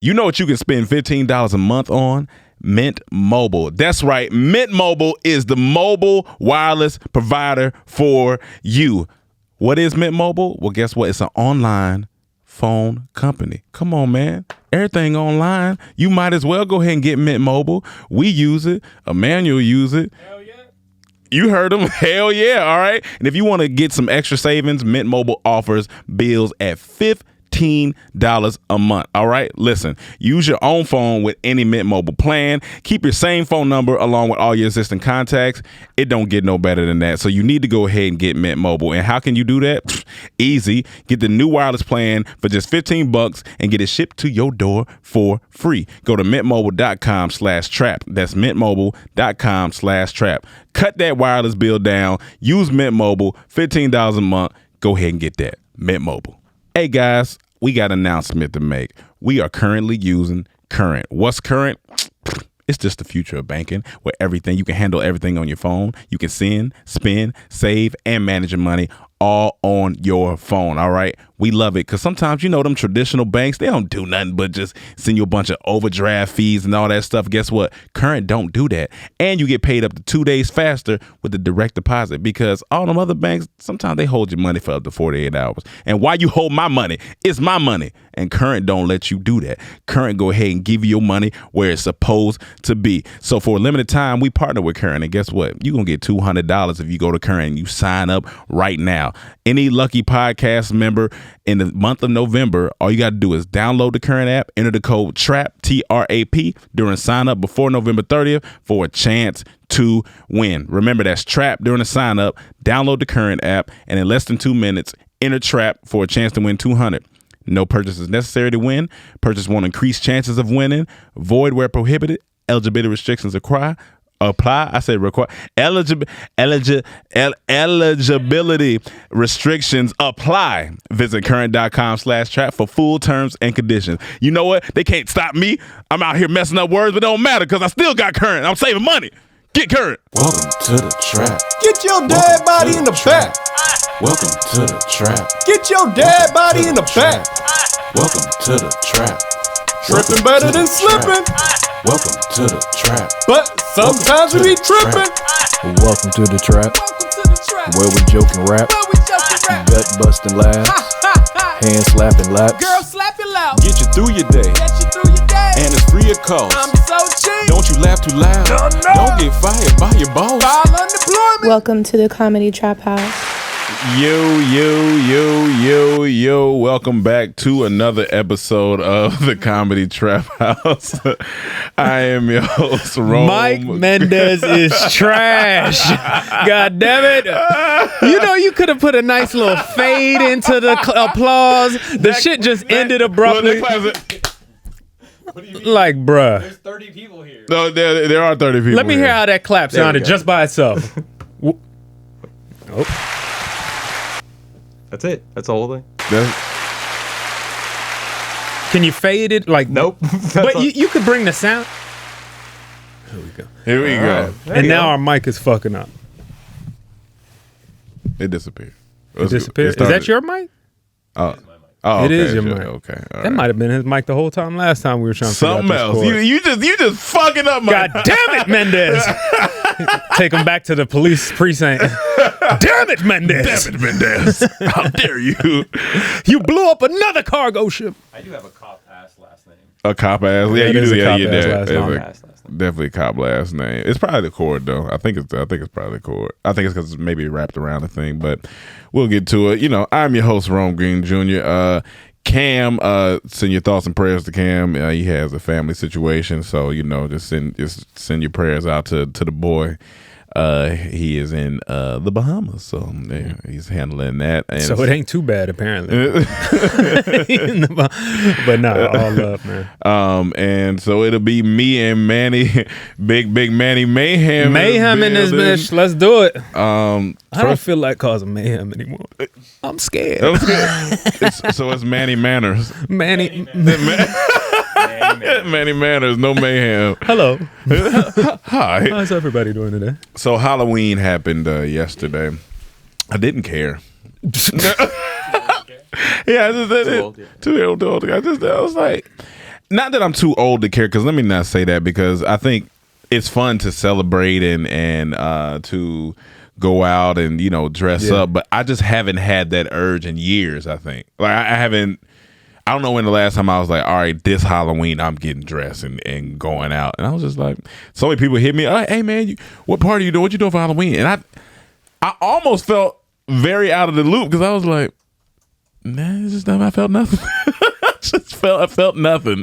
You know what you can spend $15 a month on? Mint Mobile. That's right. Mint Mobile is the mobile wireless provider for you. What is Mint Mobile? Well, guess what? It's an online phone company. Come on, man. Everything online. You might as well go ahead and get Mint Mobile. We use it. Amanuel use it. Hell yeah. You heard him. Hell yeah. All right. And if you want to get some extra savings, Mint Mobile offers bills at $15 a month. All right. Listen, use your own phone with any Mint Mobile plan. Keep your same phone number along with all your existing contacts. It don't get no better than that. So you need to go ahead and get Mint Mobile. And how can you do that? Easy. Get the new wireless plan for just $15 and get it shipped to your door for free. Go to mintmobile.com/trap. That's mintmobile.com/trap. Cut that wireless bill down. Use Mint Mobile. $15 a month. Go ahead and get that. Mint Mobile. Hey guys, we got an announcement to make. We are currently using Current. What's Current? It's just the future of banking where you can handle everything on your phone. You can send, spend, save, and manage your money all on your phone. All right. We love it because sometimes, them traditional banks, they don't do nothing but just send you a bunch of overdraft fees and all that stuff. Guess what? Current don't do that. And you get paid up to 2 days faster with the direct deposit because all them other banks, sometimes they hold your money for up to 48 hours. And why you hold my money? It's my money. And Current don't let you do that. Current go ahead and give you your money where it's supposed to be. So for a limited time, we partner with Current. And guess what? You're going to get $200 if you go to Current and you sign up right now. Any lucky podcast member in the month of November, all you got to do is download the Current app, enter the code TRAP, T-R-A-P, during sign up before November 30th for a chance to win. Remember, that's TRAP during the sign up. Download the Current app, and in less than 2 minutes, enter TRAP for a chance to win $200. No purchase is necessary to win. Purchase won't increase chances of winning. Void where prohibited. Eligibility restrictions apply. I said require. Eligibility restrictions apply. Visit current.com/trap for full terms and conditions. You know what? They can't stop me. I'm out here messing up words, but it don't matter because I still got Current. I'm saving money. Get Current. Welcome to the trap. Get your dead body in the back. Welcome to the trap. Get your dead body in the back. Welcome to the trap. Tripping better than slipping. Welcome to the trap. But sometimes we be tripping. Welcome to the trap. Where we joke and rap. Gut busting laughs. Hand slapping laps. Girl, slap your loud. Get you through your day. And it's free of cost. I'm so cheap. Don't you laugh too loud. No. Don't get fired by your boss. File unemployment. Welcome to the Comedy Trap House. Yo. Welcome back to another episode of the Comedy Trap House. I am your host, Rome. Mike Mendez is trash. God damn it. You could have put a nice little fade into the applause. The shit just ended abruptly. What do you mean? Like, bruh. There's 30 people here. No, there are 30 people. Let me hear how that clap sounded just by itself. That's it. That's the whole thing. Can you fade it? Like, nope. But you could bring the sound. Here we go. And now our mic is fucking up. It disappeared. It disappeared. Is that your mic? Oh, it is your sure. mic. Okay, all that might have been his mic the whole time last time we were trying to something else. You just fucking up. God damn it, Mendez! Take him back to the police precinct. Damn it, Mendez! How dare you? You blew up another cargo ship. I do have a cop ass last name. A cop ass. Yeah, you it is do. a Yeah, cop ass last name. Definitely cop last name. It's probably the chord though. I think it's probably the chord. I think it's because it's maybe wrapped around the thing, but we'll get to it. I'm your host, Rome Green Jr. Cam, send your thoughts and prayers to Cam. He has a family situation, so just send your prayers out to the boy. He is in the Bahamas, so he's handling that. And so it ain't too bad, apparently. But no, all love, man. And so it'll be me and Manny, big Manny Mayhem. Mayhem in this bitch. Let's do it. I don't feel like causing mayhem anymore. I'm scared. So it's Manny Manners. Manny Manners, no mayhem. Hello. Hi. How's everybody doing today? So Halloween happened yesterday. I didn't care. Yeah, I was like, not that I'm too old to care, because let me not say that, because I think it's fun to celebrate and to go out and, you know, dress up, but I just haven't had that urge in years. I think like I don't know when the last time I was like, all right, this Halloween I'm getting dressed and going out, and I was just like, so many people hit me, like, hey man, what party you doing? What you doing for Halloween? And I almost felt very out of the loop, because I was like, nah, it's just I felt nothing. I felt nothing.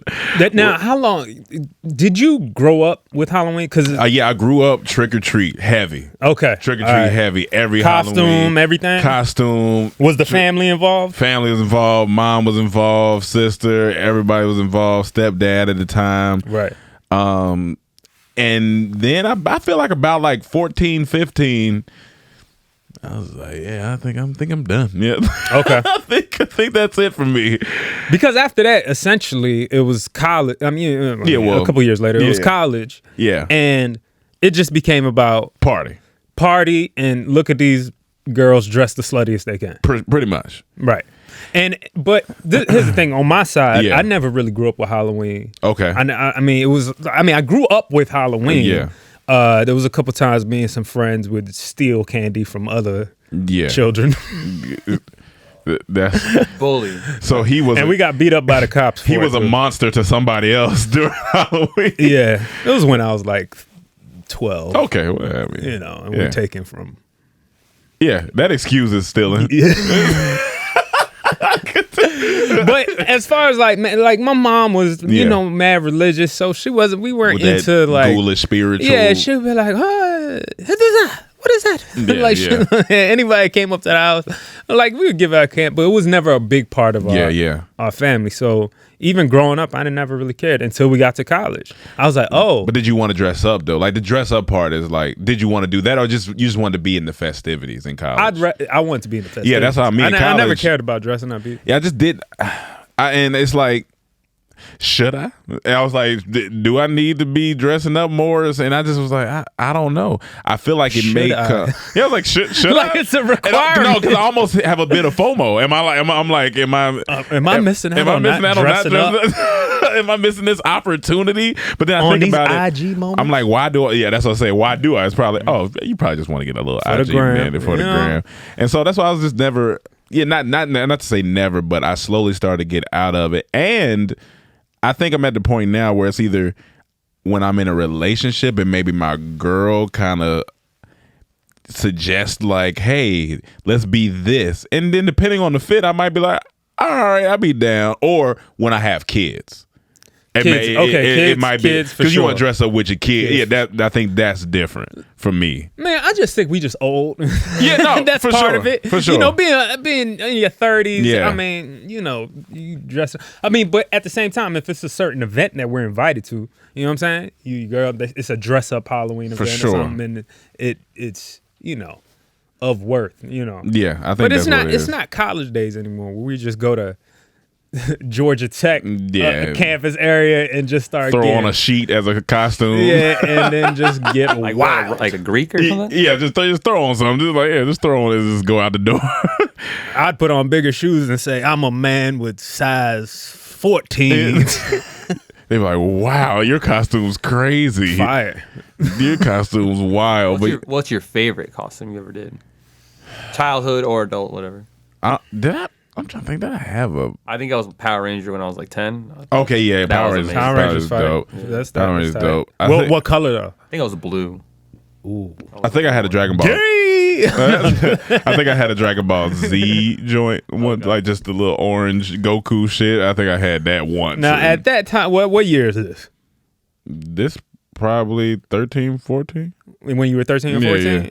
Now, how long did you grow up with Halloween? Because yeah, I grew up trick or treat heavy. Okay, trick or treat heavy every costume, Halloween. everything. Costume. Was the family involved? Family was involved. Mom was involved. Sister. Everybody was involved. Stepdad at the time. Right. And then I feel like about like 14, 15. I was like, yeah, I think I'm done. Yeah. Okay. I think that's it for me. Because after that, essentially, it was college. I mean, a couple years later, it was college. Yeah. And it just became about party, and look at these girls dressed the sluttiest they can. Pretty much. Right. But here's the thing. On my side, I never really grew up with Halloween. Okay. I mean, I grew up with Halloween. Yeah. There was a couple times me and some friends would steal candy from other children. That's bully. So he was, and we got beat up by the cops. He was a monster to somebody else during Halloween. Yeah, it was when I was like 12. Okay, well, I mean, you know, and we're taking from. Yeah, that excuses stealing. But as far as like my mom was, you know, mad religious, so she wasn't. We weren't into like ghoulish spiritual. Yeah, she'd be like, "Oh, what is that?" Yeah, anybody came up to the house, like we would give out candy, but it was never a big part of our family. So even growing up, I never really cared until we got to college. I was like, oh. But did you want to dress up though? Like the dress up part is like, did you want to do that, or you just wanted to be in the festivities in college? I wanted to be in the festivities. Yeah, that's how me in college. I never cared about dressing up either. Yeah, I just did. And it's like, should I? And I was like, do I need to be dressing up more? And I just was like, I don't know. I feel like it may come. Yeah, I was like, should like I? It's a requirement. No, because I almost have a bit of FOMO. Am I missing out on not dressing up? Am I missing this opportunity? But then I on think these about it. IG moments? I'm like, why do I? Yeah, that's what I say. Why do I? It's probably, you probably just want to get a little for IG man for the gram. And so that's why I was just never. Yeah, not to say never, but I slowly started to get out of it. And I think I'm at the point now where it's either when I'm in a relationship and maybe my girl kind of suggests like, hey, let's be this. And then depending on the fit, I might be like, all right, I'll be down. Or when I have kids. It might be because you want to dress up with your kid. Kids. Yeah, I think that's different from me. Man, I just think we just old. Yeah, no, that's for part sure, of it. for sure. You know, being in your 30s. Yeah. I mean, you know, you dress. I mean, but at the same time, if it's a certain event that we're invited to, you know what I'm saying? You girl, it's a dress up Halloween event sure. or something, and it's you know of worth. You know. Yeah, I think. But that's what it it's is. not college days anymore where we just go to Georgia Tech campus area and just start throw getting, on a sheet as a costume. Yeah, and then just get like wild. what, like a Greek or something. Yeah, just throw on something. Just throw on it. Just go out the door. I'd put on bigger shoes and say I'm a man with size 14. They're like, wow, your costume's crazy. Fire. Your costume's wild. What's your favorite costume you ever did? Childhood or adult, whatever. I'm trying to think. Did I have a? I think I was Power Ranger when I was like 10. Okay, yeah, Power was Rangers. amazing. Power Rangers is fire. dope. That's Power Rangers dope. What color though? I think I was blue. Ooh. I think I had a Dragon Ball. I think I had a Dragon Ball Z joint, one like just the little orange Goku shit. I think I had that once. Now at that time, what year is this? This probably 13, 14. When you were 13 or 14? Yeah.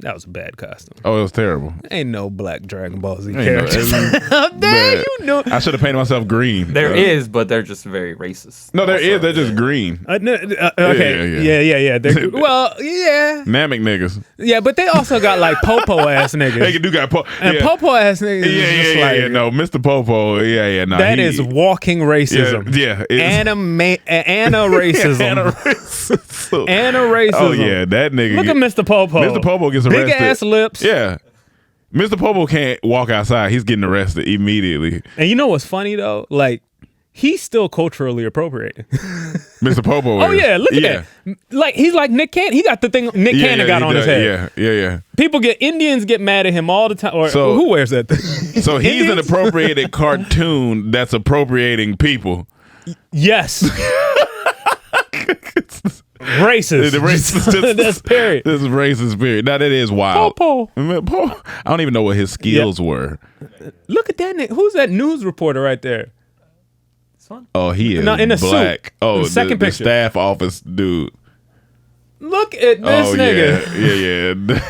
That was a bad costume. Oh, it was terrible. Ain't no black Dragon Ball Z Ain't characters. you know. I should have painted myself green. There is, but they're just very racist. No, there is. They're just green. Okay. Yeah. Well, yeah. Namek niggas. Yeah, but they also got like popo ass niggas. They do got and popo ass niggas. is just like, No, Mr. Popo. Yeah. No, that is walking racism. Yeah. Ana racism. Ana racism. Oh yeah, that nigga. Look at Mr. Popo. Mr. Popo gets arrested. Big ass lips. Yeah. Mr. Popo can't walk outside. He's getting arrested immediately. And you know what's funny though? Like he's still culturally appropriating. Mr. Popo. Oh yeah, look at that. Like he's like Nick Cannon. He got the thing Nick Cannon got on his head. Yeah. Indians get mad at him all the time. Or So- who wears that thing? So he's an Indians? appropriated cartoon that's appropriating people. Yes. Racist. The racist. That's period. This is racist period. Now that is wild. Popo. I don't even know what his skills were. Look at that nigga. Who's that news reporter right there? Oh, he is No, in a black. suit. Oh, The second the picture. staff office dude. Look at this Oh nigga.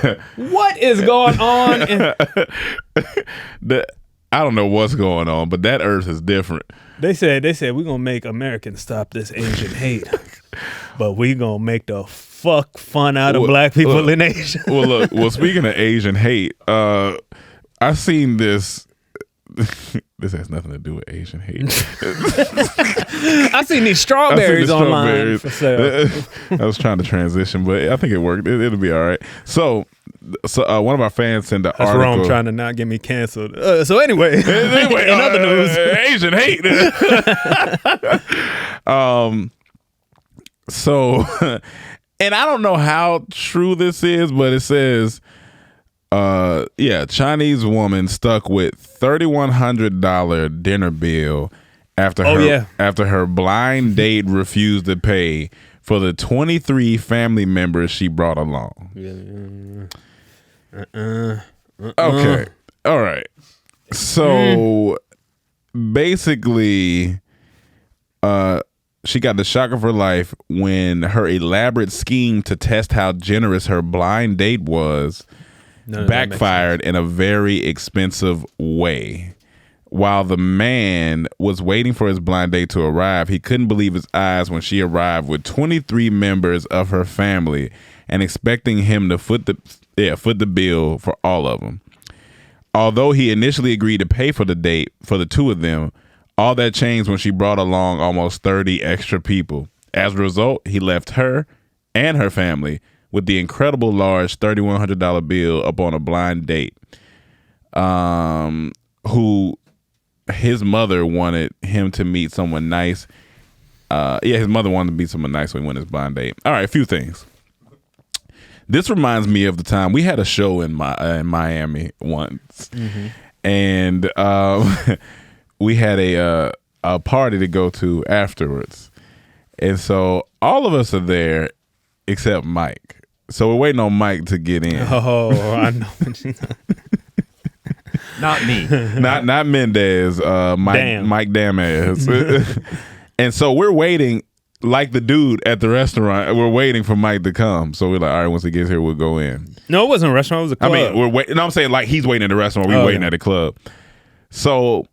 yeah. What is going on? I don't know what's going on, but that Earth is different. They said we're gonna make Americans stop this Asian hate, but we gonna make the fuck fun out of black people in Asia. Well, speaking of Asian hate, I seen this. This has nothing to do with Asian hate. I seen these strawberries online for sale. I was trying to transition, but I think it worked. It'll be all right. So one of our fans sent an That's article. Rome trying to not get me canceled. So anyway, in other news, Asian hate. So, and I don't know how true this is, but it says, Chinese woman stuck with $3,100 dinner bill after her blind date refused to pay for the 23 family members she brought along. Okay. All right. So basically, she got the shock of her life when her elaborate scheme to test how generous her blind date was backfired in a very expensive way. While the man was waiting for his blind date to arrive, he couldn't believe his eyes when she arrived with 23 members of her family and expecting him to foot the bill for all of them. Although he initially agreed to pay for the date for the two of them, all that changed when she brought along almost 30 extra people. As a result, he left her and her family with the incredible large $3,100 bill upon a blind date, who his mother wanted him to meet someone nice. His mother wanted to meet someone nice when he went on his blind date. All right, a few things. This reminds me of the time we had a show in Miami once, and we had a party to go to afterwards, and so all of us are there except Mike. So we're waiting on Mike to get in. Oh, I know. Not me. Not Mendez. Mike Damaz. And so we're waiting, like the dude at the restaurant. We're waiting for Mike to come. So we're like, all right, once he gets here, we'll go in. No, it wasn't a restaurant. It was a club. I mean, we're waiting. No, I'm saying like he's waiting at the restaurant. We're waiting at the club. So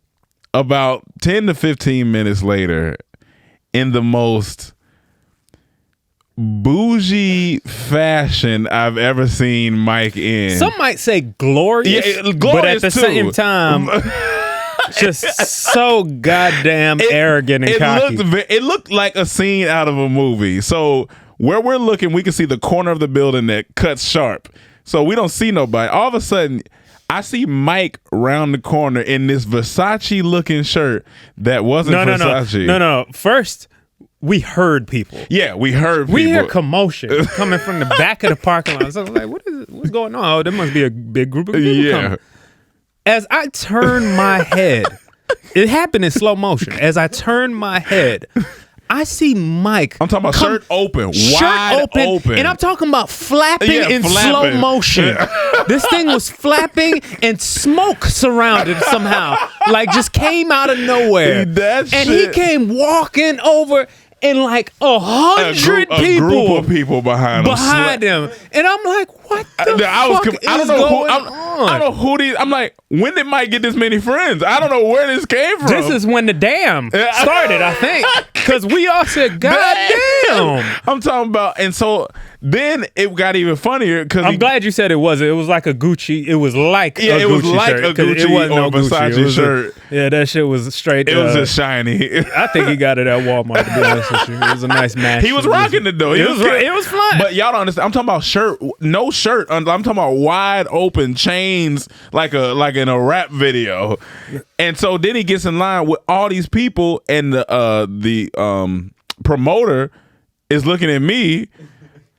about 10 to 15 minutes later, in the most bougie fashion I've ever seen Mike in. Some might say glorious, but at the same time, just so goddamn arrogant and cocky. It looked like a scene out of a movie. So where we're looking, we can see the corner of the building that cuts sharp. So we don't see nobody. All of a sudden, I see Mike round the corner in this Versace looking shirt that wasn't Versace. No. First, we heard people. Yeah, we heard people. We hear commotion coming from the back of the parking lot. So I was like, what's going on? Oh, there must be a big group of people coming. As I turn my head, it happened in slow motion. As I turn my head, I see Mike. I'm talking about shirt open, wide open. And I'm talking about flapping in slow motion. This thing was flapping and smoke surrounded somehow. Like just came out of nowhere. He came walking over and like 100 people. A group of people behind him. And I'm like, what the fuck is going on? I don't know who these. I'm like, when did Mike get this many friends? I don't know where this came from. This is when the damn started, I think. Because we all said, God damn. I'm talking about, and so then it got even funnier because I'm glad you said it wasn't. It was like a Gucci. It was like a Gucci it was like shirt, a Gucci it wasn't or Versace shirt. That shit was straight. It was just shiny. I think he got it at Walmart, to be honest with you. It was a nice match. He was rocking it though. It was flying. But y'all don't understand. I'm talking about shirt, no shirt. I'm talking about wide open chains, like in a rap video. And so then he gets in line with all these people, and the promoter is looking at me.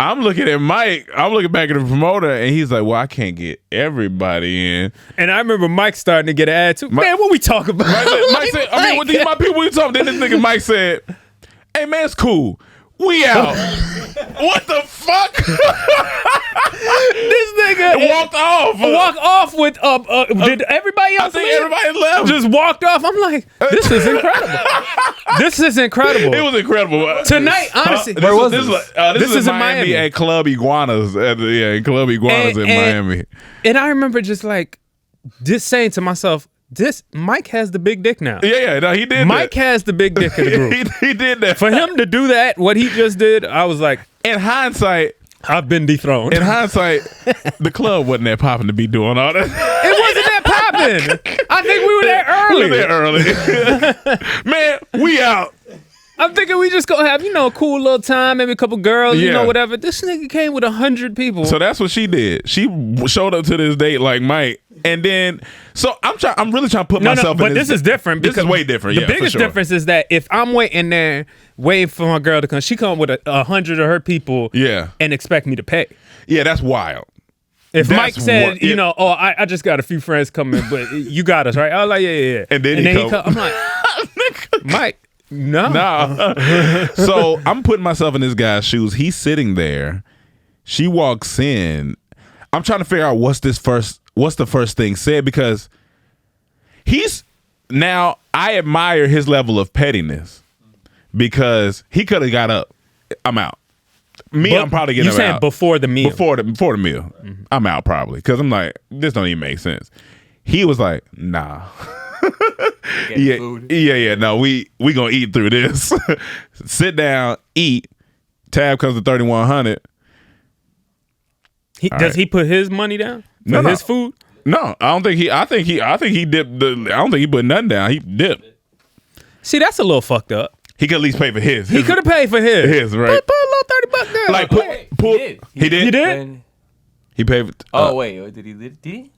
I'm looking at Mike. I'm looking back at the promoter, and he's like, "Well, I can't get everybody in." And I remember Mike starting to get an attitude. Man, what we talking about? Mike said, "I mean, what these my people we talking?" Then this nigga Mike said, "Hey man, it's cool. We out." What the fuck? This nigga walked off. Walked off with did everybody else? I think everybody left. Just walked off. I'm like, this is incredible. This is incredible. It was incredible. Tonight, honestly. Where was this? This is in Miami at Club Iguanas. In Club Iguanas in Miami. And I remember just like just saying to myself, Mike has the big dick now. Yeah, no, he did. Mike has the big dick of the group. he did that. For him to do that, what he just did, I was like, in hindsight, I've been dethroned. In hindsight, the club wasn't that popping to be doing all that. It wasn't that popping. I think we were there early. Man, we out. I'm thinking we just gonna have, a cool little time, maybe a couple girls, whatever. This nigga came with 100 people. So that's what she did. She showed up to this date like Mike, and then I'm really trying to put myself in but this is different. This is way different. The biggest difference is that if I'm waiting there, waiting for my girl to come, she come with 100 of her people, and expect me to pay. Yeah, that's wild. If Mike said, I just got a few friends coming, but you got us, right? I was like, yeah. And then he come. I'm like, Mike. No. So I'm putting myself in this guy's shoes. He's sitting there. She walks in. I'm trying to figure out what's the first thing said, because I admire his level of pettiness, because he could have got up. I'm out. I'm probably getting out. You saying before the meal? Before the meal. Mm-hmm. I'm out probably, because I'm like, this don't even make sense. He was like, nah. Yeah. No, we gonna eat through this. Sit down, eat. Tab comes to $3,100. Does he put his money down for his food? No, I don't think he. I think he dipped. I don't think he put nothing down. He dipped. See, that's a little fucked up. He could at least pay for his. He could have paid for his. His, right? Put a little $30 down. Like He did. He paid for. Wait, did he?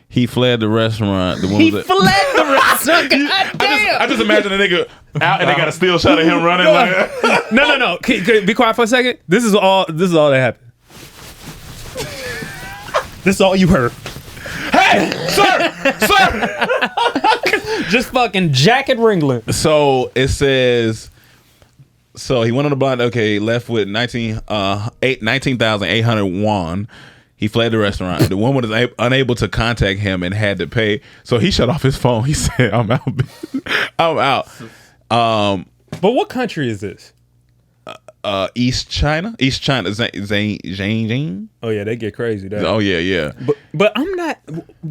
He fled the restaurant. Fled the restaurant. God damn. I just imagine a nigga out and they got a still shot of him running. Like, no. Be quiet for a second. This is all that happened. This is all you heard. Hey, sir. Just fucking jacket wrangling. So it says. So he went on the blind. Okay, left with 19,800 won. He fled the restaurant. The woman was unable to contact him and had to pay. So he shut off his phone. He said, "I'm out. I'm out." But what country is this? East China. Zhang. Oh yeah, they get crazy. Oh yeah. But I'm not.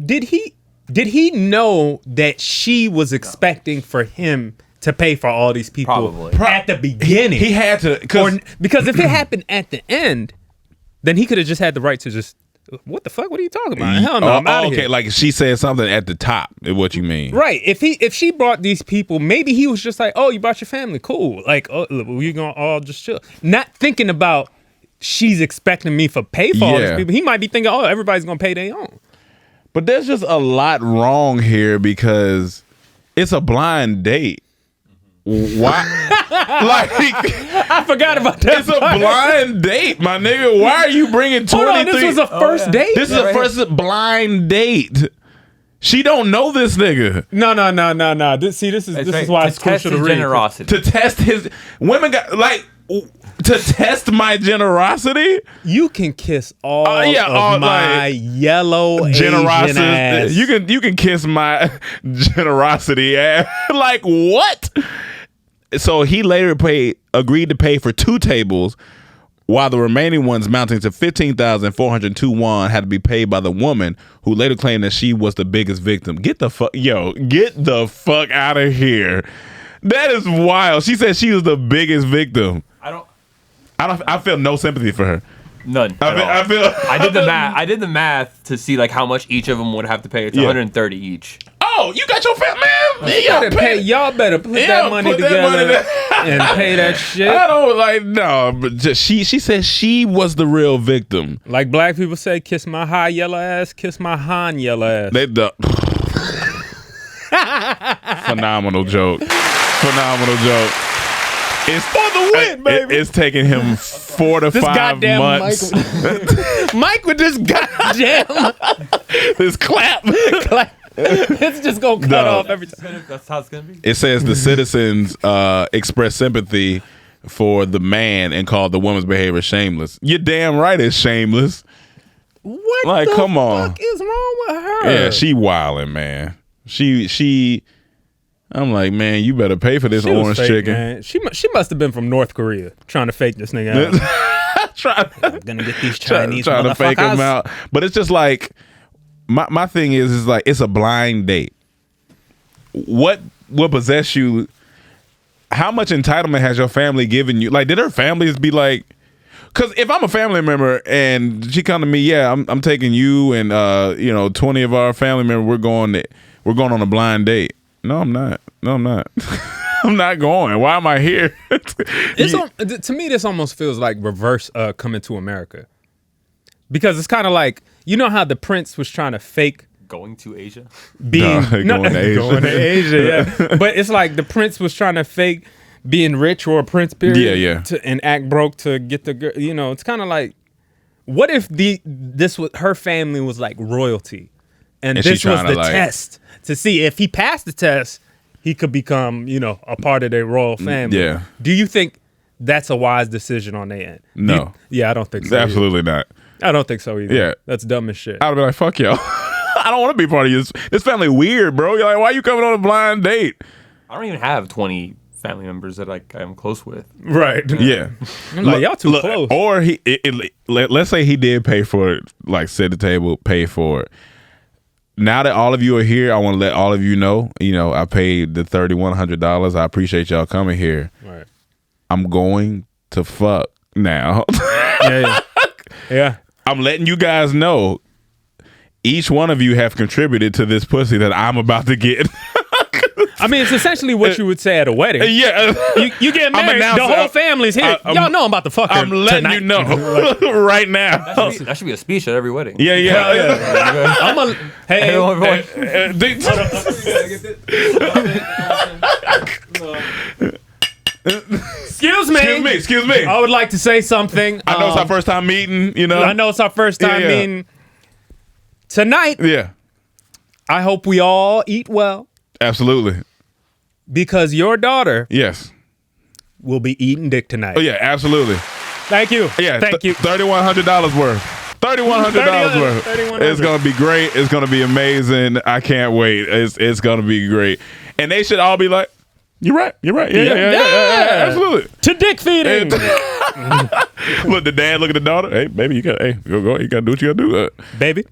Did he know that she was expecting for him to pay for all these people? Probably. At the beginning. He had to, because if it happened at the end, then he could have just had the right to just. What the fuck? What are you talking about? Hell no, I'm out of here. Like she said something at the top, is what you mean. Right. If she brought these people, maybe he was just like, oh, you brought your family, cool. Like, oh, we gonna all just chill. Not thinking about she's expecting me for pay for all these people. He might be thinking, oh, everybody's gonna pay their own. But there's just a lot wrong here, because it's a blind date. Why? Like, I forgot about that. It's a blind date, my nigga. Why are you bringing 23? Hold on, this was a first date? This is a first blind date. She don't know this nigga. No. This is why it's crucial to read. Generosity. To test his women got to test my generosity. You can kiss all of my yellow generosity ass. You can kiss my generosity ass. Like what? So he later agreed to pay for 2 tables, while the remaining ones, mounting to 15,402 won, had to be paid by the woman, who later claimed that she was the biggest victim. Get the fuck out of here. That is wild. She said she was the biggest victim. I feel no sympathy for her. None. I did the math to see like how much each of them would have to pay. It's 130 each. Oh, No, you got your family, man. Y'all better put that money together and pay that shit. I don't like but just she said she was the real victim. Like black people say, kiss my high yellow ass, kiss my Han yellow ass. Phenomenal joke. It's for the win, baby. It's taking him 4 to 5 months. Mike with this goddamn this clap. It's just gonna cut off every time. That's how it's gonna be. It says the citizens express sympathy for the man and called the woman's behavior shameless. You're damn right, it's shameless. What like, the come fuck is wrong with her? Yeah, she wildin', man. She. I'm like, man, you better pay for this orange chicken. Man. She must have been from North Korea trying to fake this nigga out. I'm gonna get these Chinese trying to fake him out. But it's just like my thing is like it's a blind date. What will possess you? How much entitlement has your family given you? Like, did her families be like? Because if I'm a family member and she come to me, yeah, I'm taking you and 20 of our family members. We're going on a blind date. No, I'm not. I'm not going. Why am I here? To me, this almost feels like reverse Coming to America. Because it's kind of like, you know how the prince was trying to fake going to Asia? Going to Asia, yeah. But it's like the prince was trying to fake being rich or a prince period. Yeah. And act broke to get the girl. You know, it's kind of like, what if her family was like royalty? And this was the test to see if he passed the test, he could become, a part of their royal family. Yeah. Do you think that's a wise decision on their end? No. I don't think so. Absolutely not. I don't think so either. Yeah. That's dumb as shit. I would be like, fuck y'all. I don't want to be part of this family weird, bro. You're like, why are you coming on a blind date? I don't even have 20 family members that I'm close with. Right. Yeah. I'm like, y'all too close. Or let's say he did pay for it, like sit at the table, pay for it. Now that all of you are here, I want to let all of you know, I paid the $3,100. I appreciate y'all coming here. Right. I'm going to fuck now. Yeah. I'm letting you guys know, each one of you have contributed to this pussy that I'm about to get. I mean, it's essentially what you would say at a wedding. Yeah. You get married, the whole family's here. Y'all know I'm about to fuck her. I'm letting you know right now. That should be a speech at every wedding. Yeah. I'm a Excuse me. I would like to say something. I know it's our first time meeting, I know it's our first time meeting. Tonight, I hope we all eat well. Absolutely. Because your daughter will be eating dick tonight. Oh, yeah, absolutely. Thank you. Yeah, thank you. $3,100 worth. $3,100 worth. It's going to be great. It's going to be amazing. I can't wait. It's going to be great. And they should all be like, you're right. Yeah, absolutely. To dick feeding. Look, the dad look at the daughter. Hey, baby, you got to do what you got to do. Baby.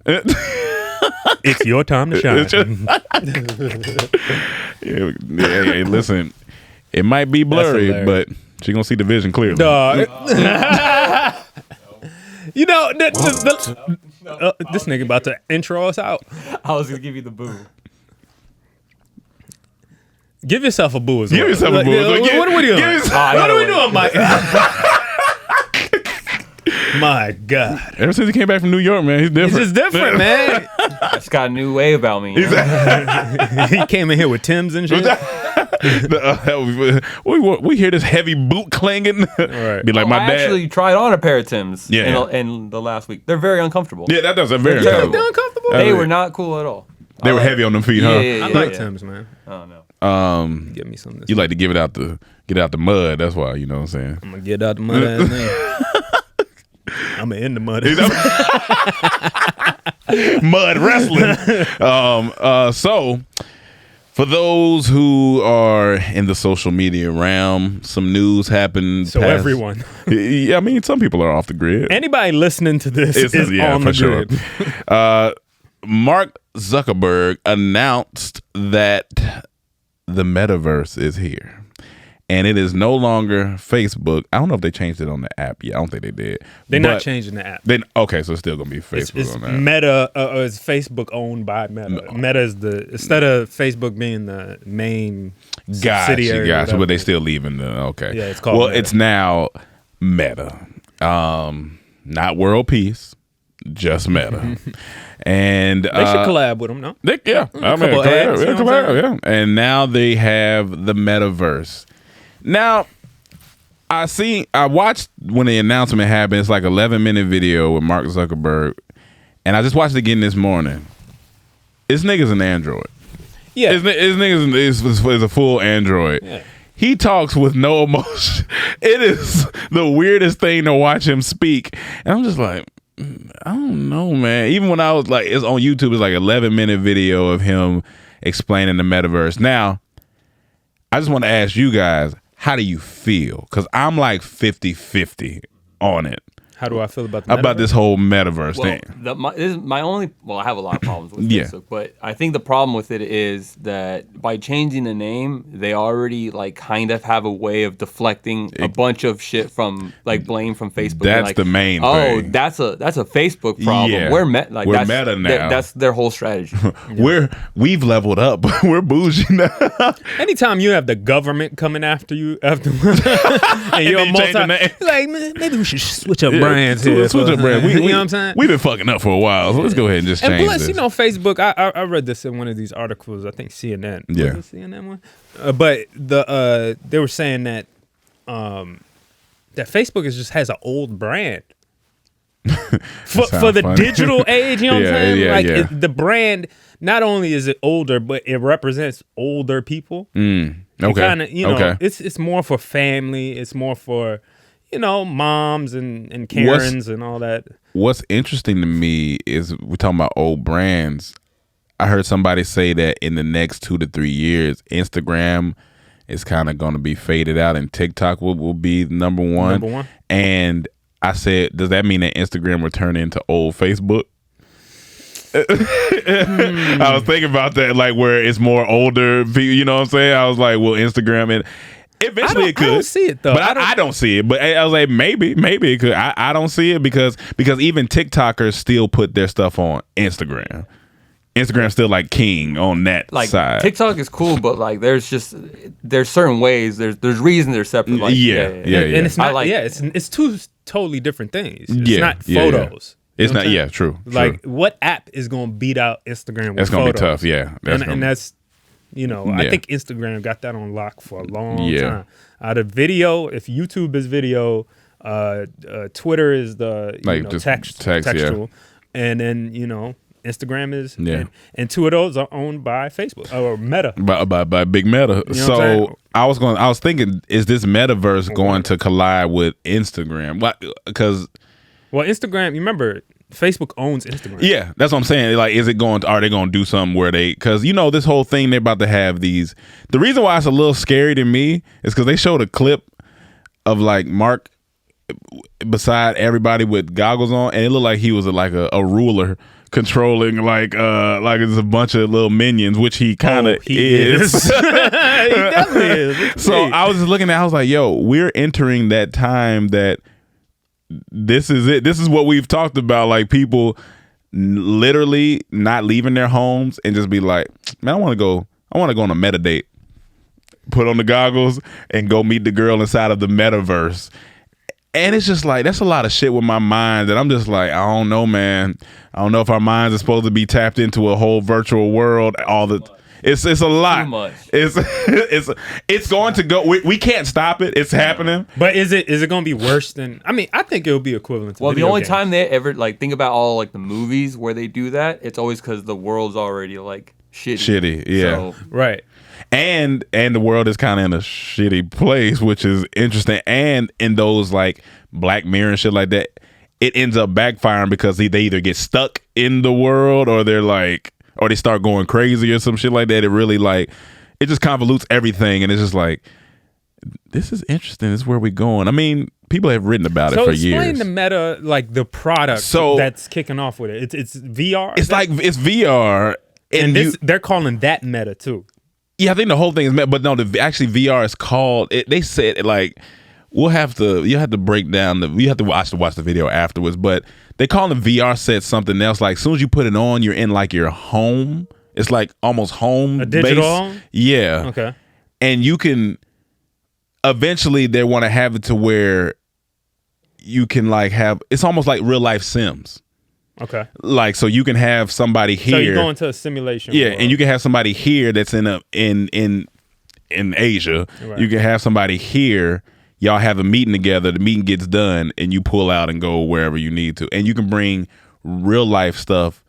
It's your time to shine. Hey, listen, it might be blurry, but she's going to see the vision clearly. This nigga about to intro us out. I was going to give you the boo. Give yourself a boo as well. Give yourself a boo. What are we doing? What are we doing, Mike? My God. Ever since he came back from New York, man, he's different. He's just different, man. It's got a new way about me. He came in here with Timbs and shit. We hear this heavy boot clanging. Right. Be like my dad. I actually tried on a pair of Timbs Yeah. in the last week. They're very uncomfortable. Yeah, that does. Very They're uncomfortable. Uncomfortable? They were not cool at all. They were heavy on them feet, huh? Yeah. I like Timbs, man. Oh, no. Give me some of this. You like to get out the mud. That's why, you know what I'm saying? I'm gonna get out the mud ass nigga. I'm in the mud. Mud wrestling. So for those who are in the social media realm, some news happened. So everyone. Yeah, I mean, some people are off the grid. Anybody listening to this is on the grid. Sure. Mark Zuckerberg announced that the Metaverse is here. and it is no longer Facebook. I don't know if they changed it on the app yet. I don't think they did. They're not changing the app. Then okay, so it's still gonna be Facebook It's on that. Meta. It's Facebook owned by Meta. Meta is instead of Facebook being the main subsidiary. Gotcha. But they still leaving the okay. Yeah, it's called. Well, Meta. it's now Meta, not World Peace, just Meta. And they should collab with them, no? I mean, couple ads, you know what I'm saying? And now they have the Metaverse. Now, I watched when the announcement happened. It's like 11-minute video with Mark Zuckerberg, and I just watched it again this morning. This nigga's an android. Yeah, His nigga is a full android. Yeah. He talks with no emotion. It is the weirdest thing to watch him speak. And I'm just like, I don't know, man. Even when I was like, it's on YouTube, it's like 11-minute video of him explaining the metaverse. Now, I just want to ask you guys, how do you feel? Because I'm like 50-50 on it. How do I feel about the about this whole metaverse thing? This is my only. Well, I have a lot of problems with Yeah. Facebook, but I think the problem with it is that by changing the name, they already like kind of have a way of deflecting a bunch of shit from like blame from Facebook. That's like, the main oh, thing. that's a Facebook problem. Yeah. We're We're that's, meta now. That's their whole strategy. We've leveled up. We're bougie now. Anytime you have the government coming after you after and you're then you change the name. like man, maybe we should switch up brands here. Switch up brands. You know what I'm saying? We've been fucking up for a while, so let's go ahead and just change And plus, this. you know, Facebook. I read this in one of these articles. I think CNN. Yeah. Was it CNN one? But they were saying that that Facebook has an old brand for the funny. digital age. You know what I'm saying? Yeah, like yeah. the brand. Not only is it older, but it represents older people. Okay. Kinda, you know, Okay. it's more for family. It's more for, you know, moms and Karens and all that. What's interesting to me is we're talking about old brands. I heard somebody say that in the next 2 to 3 years, Instagram is kind of going to be faded out and TikTok will be number one. Number one. And I said, does that mean that Instagram will turn into old Facebook? I was thinking about that, like where it's more older people, you know what I'm saying? I was like, well, Instagram and eventually it could. I don't see it though. But I don't see it. But I was like, maybe it could. I don't see it because even TikTokers still put their stuff on Instagram. Instagram's still like king on that Like side. TikTok is cool, but like there's certain ways. There's reasons they're separate. Like, Yeah. And it's not. I like it's two totally different things. It's Yeah, not yeah, photos. You It's know not. what I'm saying? Yeah, true. Like, true. what app is going to beat out Instagram with That's gonna be photos? tough. Yeah, And that's, you know, I Yeah. think Instagram got that on lock for a long Yeah. time. Out of video, if YouTube is video, Twitter is the Like, know, just text, text, yeah. textual, and then you know Instagram is, Yeah. and two of those are owned by Facebook or Meta. by Big Meta. You know what I'm So saying? I was thinking, is this metaverse going to collide with Instagram? Because Well, Instagram, you remember, Facebook owns Instagram. yeah, that's what I'm saying. Like, are they going to do something where because you know this whole thing they're about to have these. The reason why it's a little scary to me is because they showed a clip of like Mark beside everybody with goggles on, and it looked like he was like a ruler controlling like it's a bunch of little minions, which he kind of is. He definitely is. So I was just looking at, I was like, yo, we're entering that time that this is it. This is what we've talked about. Like people literally not leaving their homes and just be like, man, I want to go on a meta date. Put on the goggles and go meet the girl inside of the metaverse. And it's just like, that's a lot of shit with my mind that I'm just like, I don't know, man. I don't know if our minds are supposed to be tapped into a whole virtual world. It's a lot. Too much. It's going to go. We can't stop it. It's happening. But is it going to be worse than? I mean, I think it will be equivalent to. Well, the video only games. time they ever like think about all like the movies where they do that, it's always because the world's already like shitty. Yeah. So, right? And the world is kind of in a shitty place, which is interesting. And in those like Black Mirror and shit like that, it ends up backfiring because they either get stuck in the world or they start going crazy or some shit like that. It really like, it just convolutes everything. And it's just like, this is interesting. This is where we're going. I mean, people have written about it for years. So explain the Meta, like the product that's kicking off with it. It's VR. It's like, it's VR. And they're calling that Meta too. Yeah, I think the whole thing is but no, actually VR is called. They said like you have to break down you have to watch the video afterwards. But they call the VR set something else. Like as soon as you put it on, you're in like your home. It's like almost home. A digital home? Yeah. Okay. And you can eventually they want to have it to where you can like have it's almost like real life Sims. Okay. Like so you can have somebody here. So you go into a simulation. Yeah, world. and you can have somebody here that's in Asia. Right. You can have somebody here. Y'all have a meeting together. The meeting gets done, and you pull out and go wherever you need to. And you can bring real life stuff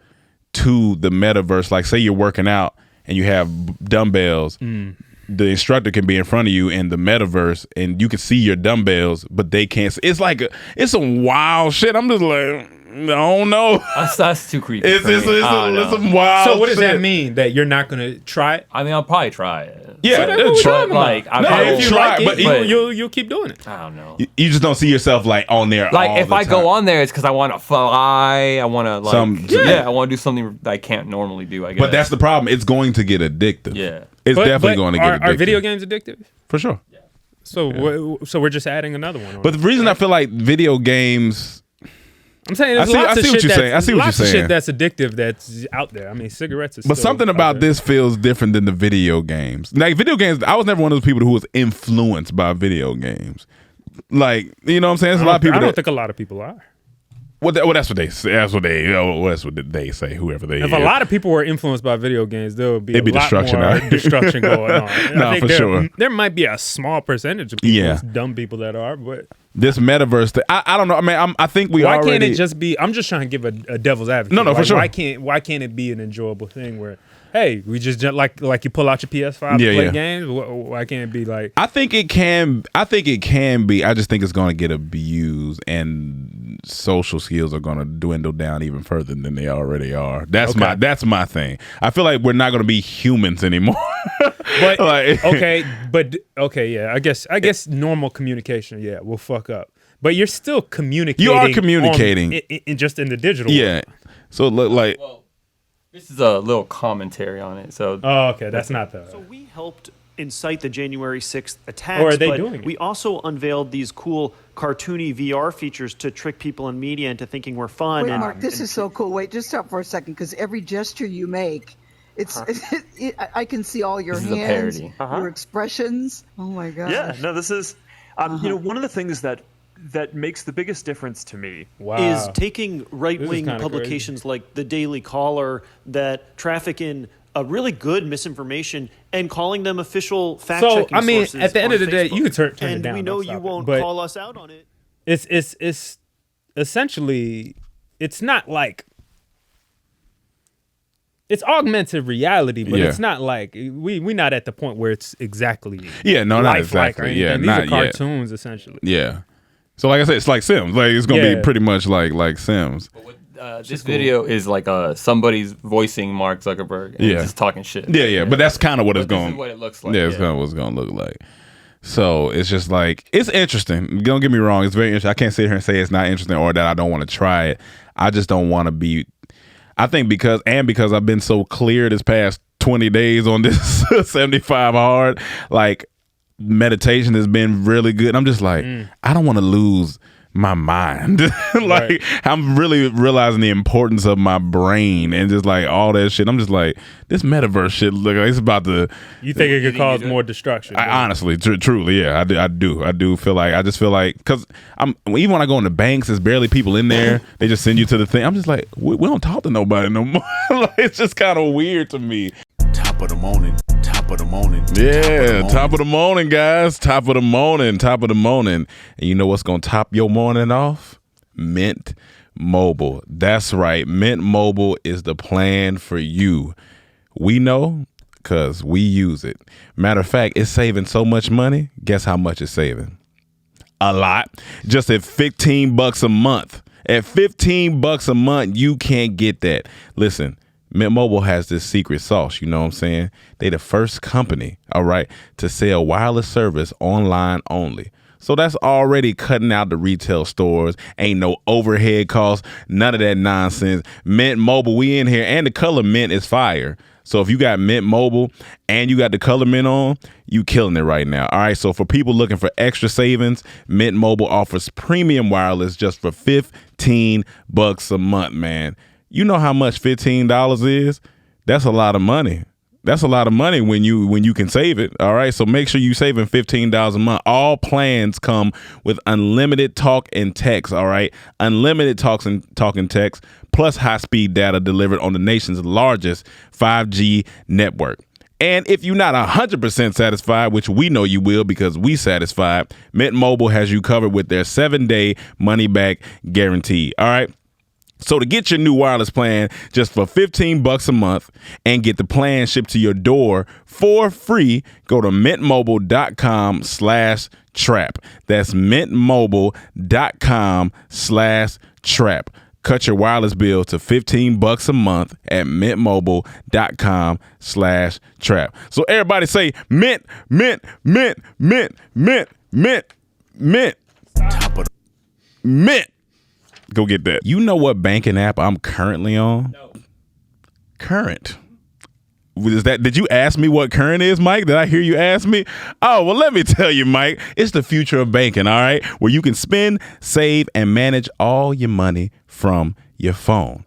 to the metaverse. Like say you're working out and you have dumbbells. The instructor can be in front of you in the metaverse, and you can see your dumbbells, but they can't. It's like it's some wild shit. I'm just like. I don't know. That's too creepy. It's some wild. So what does shit. that mean? That you're not gonna try it? I mean, I'll probably try it. Yeah, but like, If you try, like but it, you'll keep doing it. I don't know. You just don't see yourself like on there. Like all if the I go time. on there, it's because I want to fly. I want to like, I want to do something that I can't normally do. I guess. But that's the problem. It's going to get addictive. Yeah, it's definitely going to get addictive. Are video games addictive? For sure. So so we're just adding another one. But the reason I feel like video games. I'm saying there's I see lots of what shit you're saying. I see what lots you're of saying. shit that's addictive that's out there. I mean, cigarettes is But still something out about there. this feels different than the video games. Like video games, I was never one of those people who was influenced by video games. Like, you know what I'm saying? There's a lot of people. I don't think a lot of people are. Well, that's what they say. That's what they say. Whoever they. If a lot of people were influenced by video games, there would be It'd be a lot destruction more out here. destruction going on. No, I think for sure. There might be a small percentage of people, dumb people that are, but this metaverse thing, I don't know. I mean, I think we why already. can't it just be? I'm just trying to give a devil's advocate. No, for sure. Why can't it be an enjoyable thing where? Hey, we just like you pull out your PS5 to play games. Why can't it be like? I think it can be. I just think it's going to get abused, and social skills are going to dwindle down even further than they already are. That's my thing. I feel like we're not going to be humans anymore. But like, yeah. I guess normal communication, will fuck up. But you're still communicating. You are communicating just in the digital world. So look like. Well, this is a little commentary on it. So. Oh, okay. That's not the. So we helped incite the January 6th attacks. Or are they but doing it? We also unveiled these cool cartoony VR features to trick people in media into thinking we're fun. Wait, Mark, this is so cool. Wait, just stop for a second, because every gesture you make, I can see all your hands, your expressions. Oh my gosh. Yeah, no, this is, one of the things that makes the biggest difference to me is taking right-wing publications like the Daily Caller that traffic in a really good misinformation and calling them official fact-checking sources. At the end of the day, you can turn it and down. we know you won't call us out on it. It's essentially, it's not like, it's augmented reality, but it's not like we're not at the point where it's exactly not exactly. These are cartoons essentially. Yeah. So like I said, it's like Sims. Like it's gonna be pretty much like Sims. This video is like somebody's voicing Mark Zuckerberg and just talking shit. Yeah. But that's kind of what it's going. This is what it looks like. Yeah, it's kind of what it's gonna look like. So it's just like it's interesting. Don't get me wrong. It's very interesting. I can't sit here and say it's not interesting or that I don't want to try it. I just don't want to be. I think because I've been so clear this past 20 days on this 75 hard, like meditation has been really good. I'm just like, I don't want to lose my mind. Like I'm really realizing the importance of my brain and just like all that shit. I'm just like, this metaverse shit look like it's about to. You think it could cause more destruction? Honestly, truly, yeah, I do feel like because even when I go into banks, there's barely people in there. They just send you to the thing. I'm just like, we don't talk to nobody no more. Like, it's just kind of weird to me. Top of the morning. Yeah, top of the morning, guys. Top of the morning. And you know what's going to top your morning off? Mint Mobile. That's right. Mint Mobile is the plan for you. We know because we use it. Matter of fact, it's saving so much money. Guess how much it's saving? A lot. Just at $15 a month. At $15 a month, you can't get that. Listen. Mint Mobile has this secret sauce, you know what I'm saying? They the first company, all right, to sell wireless service online only. So that's already cutting out the retail stores. Ain't no overhead costs, none of that nonsense. Mint Mobile, we in here, and the color mint is fire. So if you got Mint Mobile and you got the color mint on, you killing it right now. All right, so for people looking for extra savings, Mint Mobile offers premium wireless just for $15 a month, man. You know how much $15 is? That's a lot of money. That's a lot of money when you can save it. All right. So make sure you saving $15 a month. All plans come with unlimited talk and text. All right. Unlimited talk and text plus high speed data delivered on the nation's largest 5G network. And if you're not 100% satisfied, which we know you will because we satisfied, Mint Mobile has you covered with their 7-day money back guarantee. All right. So to get your new wireless plan just for $15 a month and get the plan shipped to your door for free, go to mintmobile.com/trap. That's mintmobile.com/trap. Cut your wireless bill to $15 a month at mintmobile.com/trap. So everybody say mint, mint, mint, mint, mint, mint, mint. Top of the mint. Go get that. You know what banking app I'm currently on? No. Current. Did you ask me what current is, Mike? Did I hear you ask me? Oh, well, let me tell you, Mike. It's the future of banking, all right? Where you can spend, save, and manage all your money from your phone.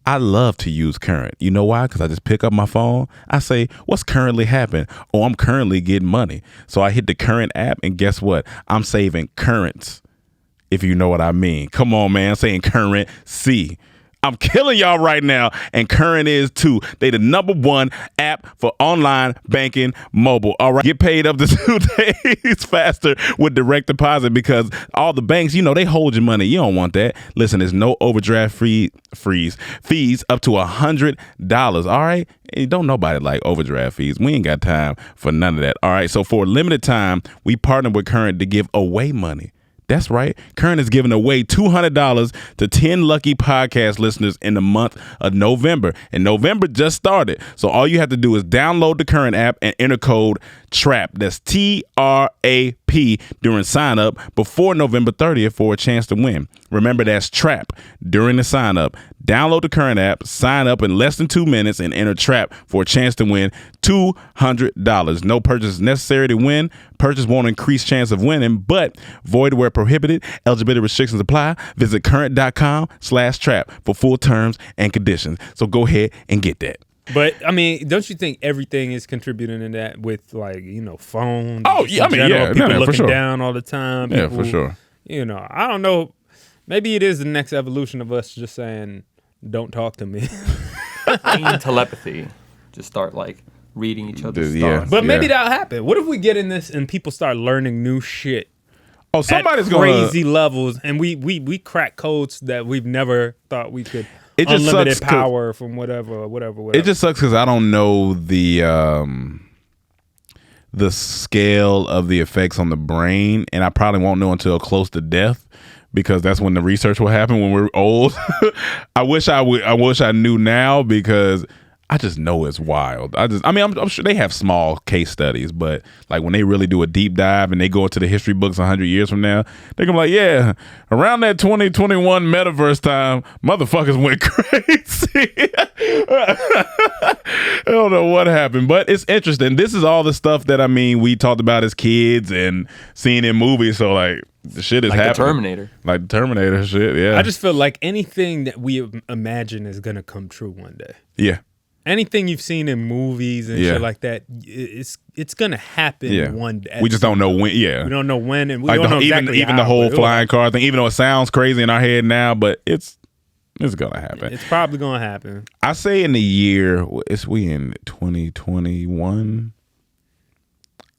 I love to use current. You know why? Because I just pick up my phone. I say, what's currently happening? Oh, I'm currently getting money. So I hit the current app, and guess what? I'm saving currents. If you know what I mean. Come on, man. I'm saying currency. I'm killing y'all right now, and Current is too. They the #1 app for online banking mobile. All right, get paid up to 2 days faster with direct deposit because all the banks, they hold your money. You don't want that. Listen, there's no overdraft fees up to $100. All right, and don't nobody like overdraft fees. We ain't got time for none of that. All right, so for a limited time, we partner with Current to give away money. That's right. Current is giving away $200 to 10 lucky podcast listeners in the month of November. And November just started. So all you have to do is download the Current app and enter code TRAP. That's TRAP during sign up before November 30th for a chance to win. Remember, that's TRAP during the sign up. Download the Current app, sign up in less than 2 minutes, and enter TRAP for a chance to win $200. No purchase is necessary to win. Purchase won't increase chance of winning, but void where prohibited. Eligibility restrictions apply. Visit current.com/trap for full terms and conditions. So go ahead and get that. But I mean, don't you think everything is contributing in that with phones? Oh yeah, people looking for sure. down all the time. Yeah, for sure. I don't know. Maybe it is the next evolution of us just saying, "Don't talk to me." I mean, telepathy. Just start reading each other's thoughts. But maybe that'll happen. What if we get in this and people start learning new shit? Oh, somebody's at crazy levels, and we crack codes that we've never thought we could. It just unlimited power from whatever. It just sucks because I don't know the scale of the effects on the brain, and I probably won't know until close to death because that's when the research will happen when we're old. I wish I knew now because I just know it's wild. I'm sure they have small case studies, but when they really do a deep dive and they go into the history books 100 years from now, they're gonna be like, yeah, around that 2021 Metaverse time, motherfuckers went crazy. I don't know what happened, but it's interesting. This is all the stuff that we talked about as kids and seen in movies. So the shit is happening. Terminator. Like Terminator shit, yeah. I just feel like anything that we imagine is gonna come true one day. Yeah. Anything you've seen in movies and shit like that, it's gonna happen one day. We just don't know when. Yeah, we don't know when, and we don't know exactly even the whole flying car thing. Even though it sounds crazy in our head now, but it's gonna happen. It's probably gonna happen. I say in the year, we in 2021.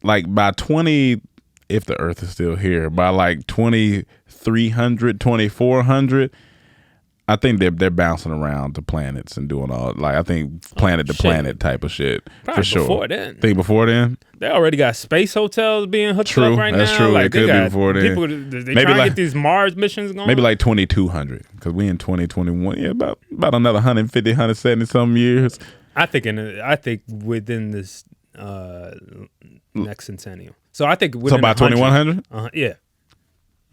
By 20, if the Earth is still here, by 2300, 2400. I think they're bouncing around to planets and doing all like I think planet to planet type of shit. Probably for sure. Before then. Think before then? They already got space hotels being hooked True, up right that's now. true. Like, It could be before then. People, they Maybe trying like- to get these Mars missions going. Maybe like 2200 because we in 2021. Yeah, about another 150, 170 some years. I think within this next centennial. So I think So by 2100? Yeah.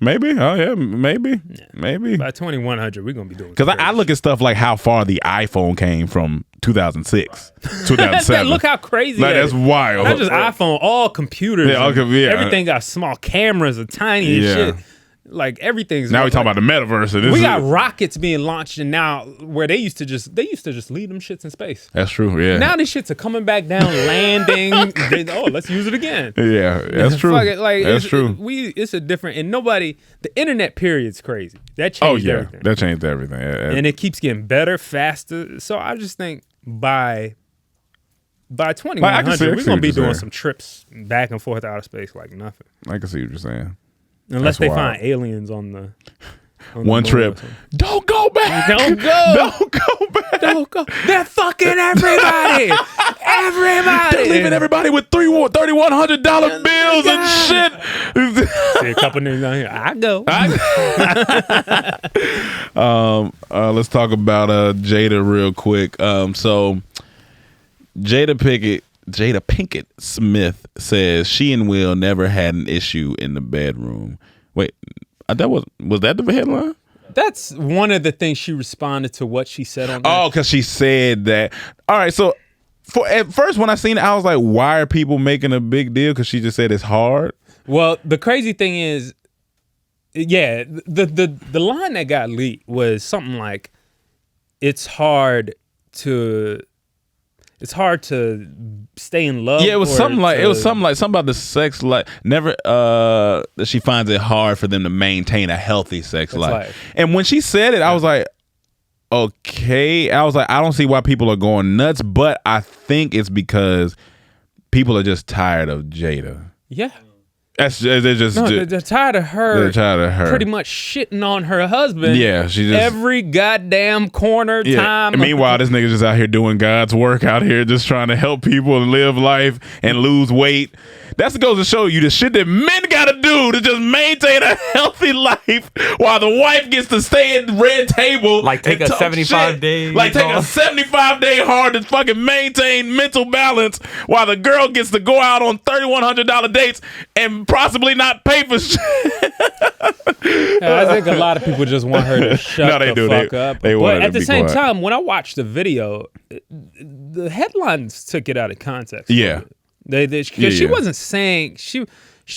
Maybe. Oh yeah, maybe. Maybe. By 2100, we're gonna be doing. Because I look at stuff like how far the iPhone came from 2006, 2007. Look how crazy like, that that's is. wild. Not just iPhone, all computers. Yeah, all and yeah. Everything got small cameras and tiny and Yeah. shit. Like everything's. Now we talking about the metaverse. And this We is- got rockets being launched, and now where they used to just leave them shits in space. That's true. Yeah. Now these shits are coming back down, landing. Let's use it again. Yeah, that's true. Fuck it, like, that's it's, true. It's a different, and nobody. The internet period's crazy. That changed everything. That changed everything. And it keeps getting better, faster. So I just think by 2100, we're gonna be doing some trips back and forth out of space like nothing. I can see what you're saying. Unless That's they wild. find aliens on the one trip. Don't go back. Don't go. Don't go back. Don't go. They're fucking everybody. Everybody. They're leaving everybody with $3,100 bills and shit. See a couple niggas down here. I go. Let's talk about Jada real quick. So Jada Pinkett Smith says she and Will never had an issue in the bedroom. Wait, was that the headline? That's one of the things she responded to what she said on. Oh, because she said that. All right, so at first when I seen it, I was like, why are people making a big deal? Because she just said it's hard. Well, the crazy thing is, yeah, the line that got leaked was something like, it's hard to stay in love. Yeah, it was something about the sex life. Never that she finds it hard for them to maintain a healthy sex life. And when she said it, I was like, okay. I was like, I don't see why people are going nuts, but I think it's because people are just tired of Jada. Yeah. They're tired of her. They're tired of her. Pretty much shitting on her husband. Yeah, she just every goddamn corner time. And meanwhile, this nigga just out here doing God's work out here, just trying to help people live life and lose weight. That goes to show you the shit that men gotta do to just maintain a healthy life, while the wife gets to stay at the red table, like take a 75-day, like take a 75-day hard to fucking maintain mental balance, while the girl gets to go out on $3,100 dates and possibly not pay for shit. I think a lot of people just want her to shut the fuck up. But at the same time, when I watched the video, the headlines took it out of context. Yeah. She wasn't saying she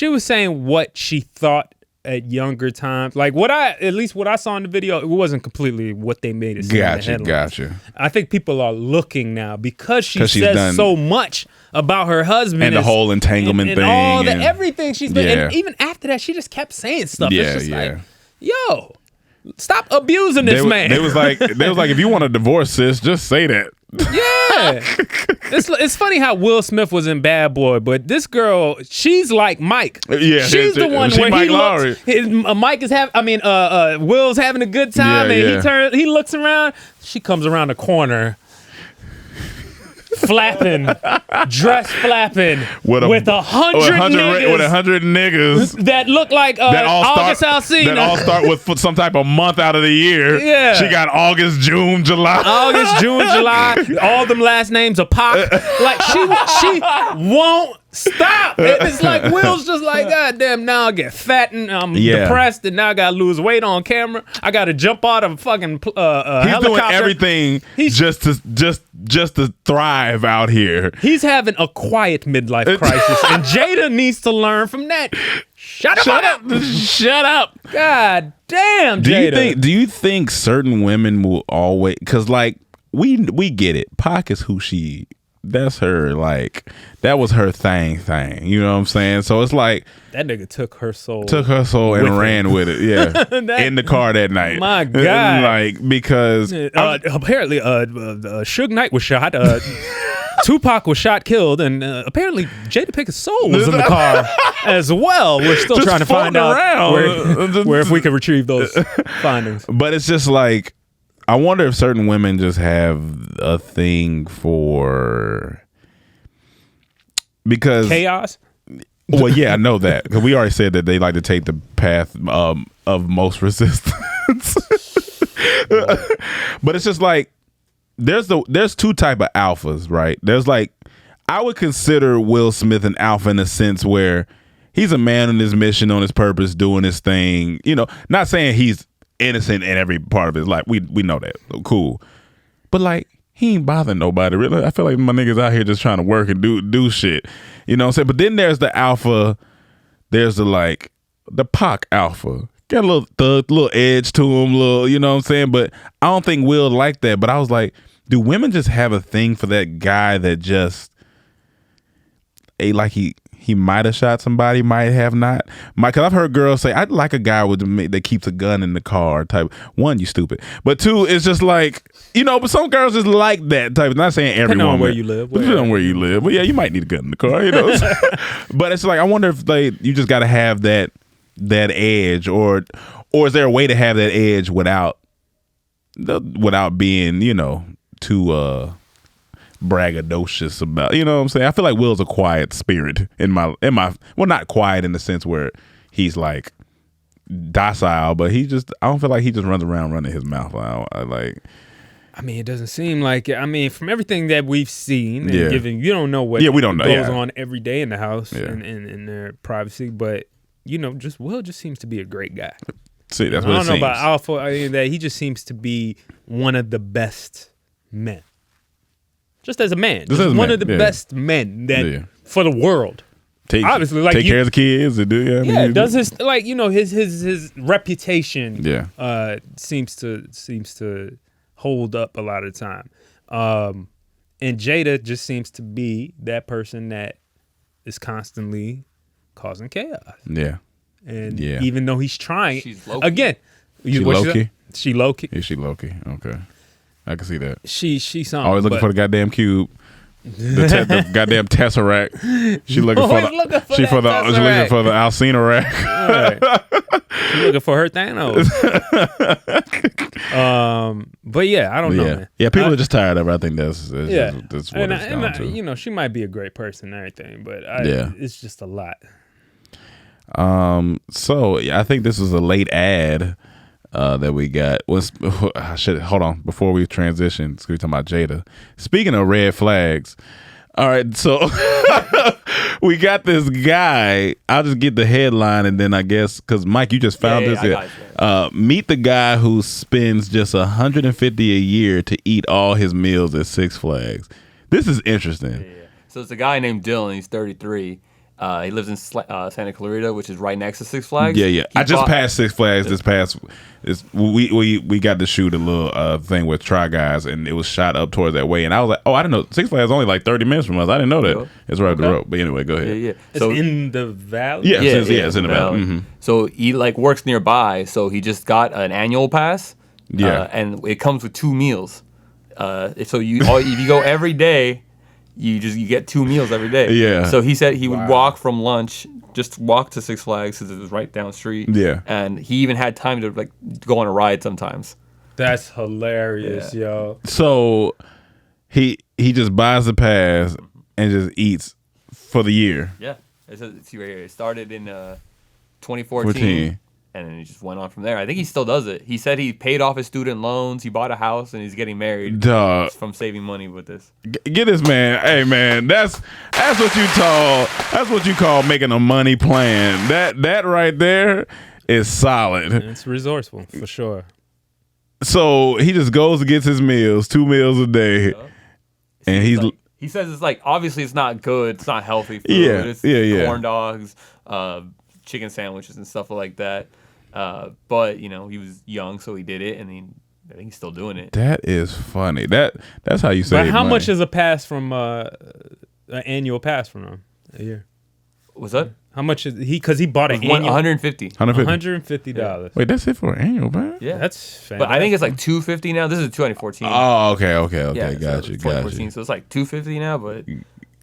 was saying what she thought at younger times. Like what I saw in the video, it wasn't completely what they made it seem. Gotcha. I think people are looking now because she says so much about her husband and the whole entanglement and thing all everything she's been. Yeah. And even after that, she just kept saying stuff. Yeah, it's just yeah. like, yo, stop abusing this man. They was like, if you want a divorce, sis, just say that. Yeah. It's funny how Will Smith was in Bad Boy, but this girl, she's like Mike. Yeah, she's the one where Mike Will's having a good time, and he looks around. She comes around the corner, flapping, dress flapping, with 100 niggas that look like August Alsina. That all start with some type of month out of the year. Yeah, she got August, June, July. All them last names are Pac. Like she won't stop. It's like Will's just like, God damn, now I get fat and I'm depressed, and now I gotta lose weight on camera. I gotta jump out of a fucking He's helicopter. doing everything just to thrive out here. He's having a quiet midlife crisis, and Jada needs to learn from that. Shut up. God damn, Jada. Do you think certain women will always, because like we get it, Pac is who she, that's her, like that was her thing, you know what I'm saying? So it's like that nigga took her soul and ran with it. Yeah. In the car that night. My God. Like, because apparently Suge Knight was shot, Tupac was shot, killed, and apparently Jada Pinkett's soul was in the car as well. We're still trying to find out where if we can retrieve those findings. But it's just like, I wonder if certain women just have a thing for because chaos. Well, yeah, I know that because we already said that they like to take the path of most resistance. But it's just like there's two type of alphas, right? There's like I would consider Will Smith an alpha in a sense where he's a man on his mission, on his purpose, doing his thing. You know, not saying he's innocent in every part of his life. We know that. Cool. But like he ain't bothering nobody really. I feel like my niggas out here just trying to work and do shit. You know what I'm saying? But then there's the alpha, there's the Pac alpha. Got a little thug, little edge to him, little, you know what I'm saying? But I don't think Will like that. But I was like, do women just have a thing for that guy that just like he might have shot somebody, might have not. Because I've heard girls say, I'd like a guy that keeps a gun in the car type. One, you stupid. But two, it's just like, you know, but some girls just like that type. Not saying everyone. Depending on where you live. Depending on where you live. But yeah, you might need a gun in the car, you know. But it's like, I wonder if you just got to have that edge or is there a way to have that edge without being, you know, too braggadocious about, you know what I'm saying? I feel like Will's a quiet spirit in my well, not quiet in the sense where he's like docile, but I don't feel like he just runs around running his mouth. I mean, it doesn't seem like it. I mean, from everything that we've seen, and given you don't know what we don't know, goes on every day in the house and in their privacy, but you know, Will just seems to be a great guy. See, that's what I don't know about alpha. I mean, that he just seems to be one of the best men. Just as a man, just one of the best men that for the world. Obviously, like take care of the kids and do does his like you know his reputation seems to hold up a lot of the time, and Jada just seems to be that person that is constantly causing chaos. Yeah, and even though he's trying, she's low-key. Again, she low-key. She low-key. Is she low-key? Okay. I can see that. She something. Always looking for the goddamn cube, the goddamn tesseract. She looking for She's looking for the Alcina rack. Right. She looking for her Thanos. But yeah, I don't know, man. Yeah, people are just tired of her. I think that's what it's down to. You know, she might be a great person and everything, but it's just a lot. So I think this was a late ad. That we got hold on before we transition. We're talking about Jada. Speaking of red flags, all right. So we got this guy. I'll just get the headline and then I guess because Mike, you just found this. Meet the guy who spends just $150 a year to eat all his meals at Six Flags. This is interesting. Yeah. So it's a guy named Dylan. He's 33. He lives in Santa Clarita, which is right next to Six Flags. Yeah. I just passed Six Flags this past. We got to shoot a little thing with Try Guys, and it was shot up towards that way. And I was like, oh, I didn't know Six Flags is only like 30 minutes from us. I didn't know that. It's right up the road. But anyway, go ahead. Yeah. So it's in the valley. Yeah, it's in the valley. Mm-hmm. So he like works nearby. So he just got an annual pass. Yeah, and it comes with 2 meals. So if you go every day. You get 2 meals every day. Yeah. So he said he would walk from lunch, just walk to Six Flags because it was right down the street. Yeah. And he even had time to like go on a ride sometimes. That's hilarious, yo. So he just buys the pass and just eats for the year. Yeah. It started in 2014. And then he just went on from there. I think he still does it. He said he paid off his student loans. He bought a house, and he's getting married. Duh. From saving money with this. Get this man. Hey man, that's what you call making a money plan. That right there is solid. It's resourceful for sure. So he just goes and gets his meals, 2 meals a day, and he says it's like obviously it's not good. It's not healthy food. It's corn dogs, chicken sandwiches, and stuff like that. But you know, he was young, so he did it, and I think he's still doing it. That is funny. That's how you say. But how money. much is a pass from an annual pass from him a year? What's that? How much is he? Because he bought an annual $150. $150. Yeah. Wait, that's it for an annual pass? Yeah, that's fantastic. But I think it's like $250 now. This is 2014. Oh, okay. Yeah, got you. So it's like $250 now, but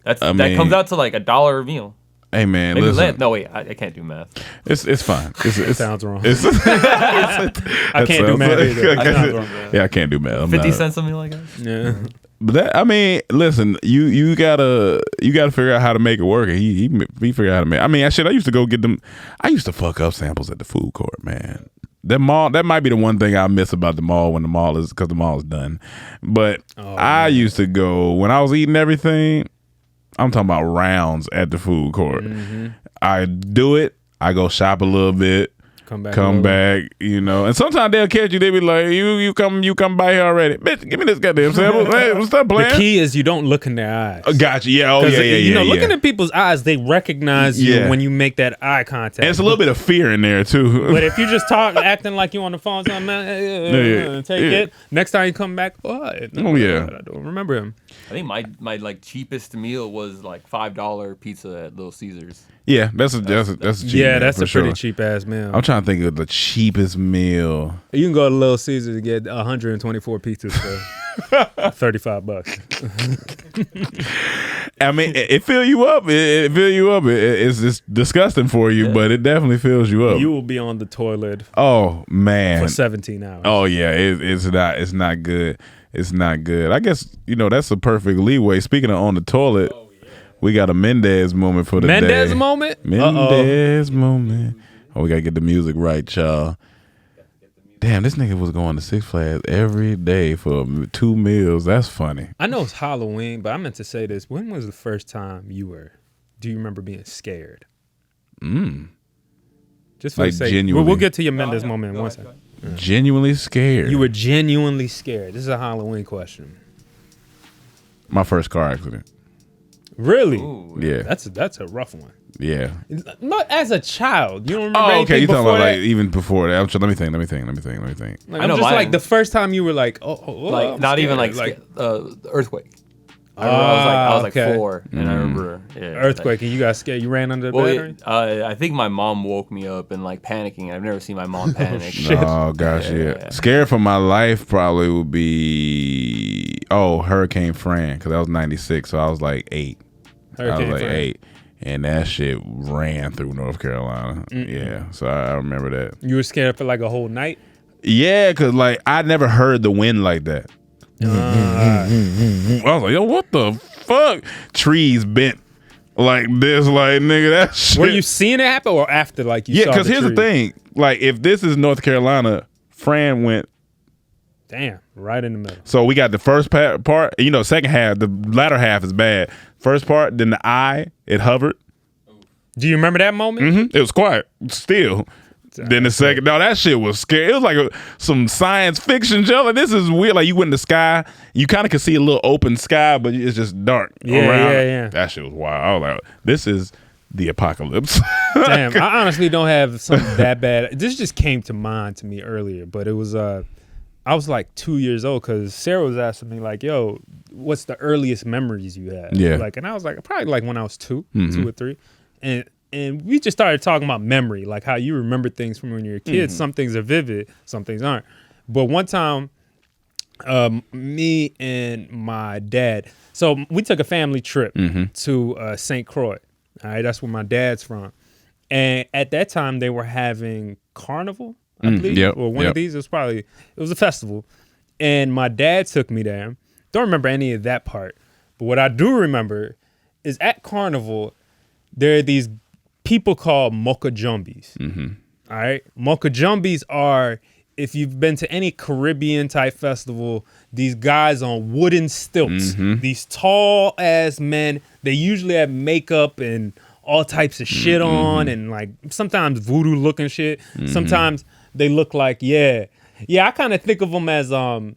that comes out to like $1 a meal. Hey man, Maybe listen. No wait, I can't do math. It's fine. It sounds wrong. I can't do math either. Yeah, I can't do math. 50 cents, something like that. Yeah. But that, I mean, listen, you gotta figure out how to make it work. And he figured out how to make. I mean, I used to go get them. I used to fuck up samples at the food court, man. That mall, that might be the one thing I miss about the mall when the mall is, because the mall is done. But I used to go when I was eating everything. I'm talking about rounds at the food court. Mm-hmm. I do it. I go shop a little bit. Come back, you know. And sometimes they'll catch you. They be like, you come by here already. Bitch, give me this goddamn sample. Hey, stop playing. The key is you don't look in their eyes. Gotcha. Yeah. Oh, yeah. You know, looking at people's eyes, they recognize you when you make that eye contact. And it's a little bit of fear in there too. But if you just talk, acting like you on the phone, take it. Next time you come back, I don't remember him. I think my like cheapest meal was like $5 pizza at Little Caesars. Yeah, that's a cheap yeah, meal, that's a sure. pretty cheap ass meal. I'm trying to think of the cheapest meal. You can go to Little Caesars and get 124 pizzas for $35. I mean, it fill you up. It fill you up. It's just disgusting for you, but it definitely fills you up. You will be on the toilet. Oh man, for 17 hours. Oh yeah, it's not good. It's not good. I guess that's a perfect leeway. Speaking of on the toilet. We got a Mendez moment for the day. Mendez moment? Mendez moment. Oh, we got to get the music right, y'all. Damn, this nigga was going to Six Flags every day for 2 meals. That's funny. I know it's Halloween, but I meant to say this. When was the first time do you remember being scared? Just for like the sake. genuinely. We'll get to your Mendez moment in one second. Genuinely scared. You were genuinely scared. This is a Halloween question. My first car accident. Really? Ooh, yeah. That's a rough one. Yeah. Not as a child. You don't remember okay. You talking about that? like even before that? Let me think. Like, I know just mine. like the first time you were like, like I'm not even scared. like earthquake. I was like 4, and I remember earthquake, and you got scared. You ran under the battery. I think my mom woke me up and like panicking. I've never seen my mom panic. Oh gosh, yeah. Scared for my life probably would be Hurricane Fran, because I was 96, so I was like 8. And that shit ran through North Carolina. Yeah, so I remember that. You were scared for like a whole night? Yeah, because like I never heard the wind like that. I was like, yo, what the fuck? Trees bent like this, like nigga, that shit. Were you seeing it happen or after like you saw because here's the thing. Like if this is North Carolina, Fran went right in the middle. So we got the first part, second half, the latter half is bad. First part, then the eye, it hovered. Do you remember that moment? Mm-hmm. It was quiet still. Then the second, that shit was scary. It was like some science fiction show. Like, this is weird. Like you went in the sky, you kind of could see a little open sky, but it's just dark around. Yeah. That shit was wild. I was like, this is the apocalypse. Damn, I honestly don't have something that bad. This just came to mind to me earlier, but it was I was like 2 years old because Sarah was asking me like, "Yo, what's the earliest memories you had?" Yeah. Like, and I was like, probably like when I was 2 or 3, and we just started talking about memory, like how you remember things from when you were a kid. Some things are vivid, some things aren't. But one time, me and my dad, so we took a family trip to St. Croix. All right, that's where my dad's from. And at that time, they were having Carnival, I believe, or one of these. It was a festival. And my dad took me there. Don't remember any of that part. But what I do remember is at Carnival, there are these people called mocha jumbies. All right. Mocha jumbies are, if you've been to any Caribbean type festival, these guys on wooden stilts, these tall ass men, they usually have makeup and all types of shit on, and like sometimes voodoo looking shit. Sometimes they look like, I kind of think of them as, Uncle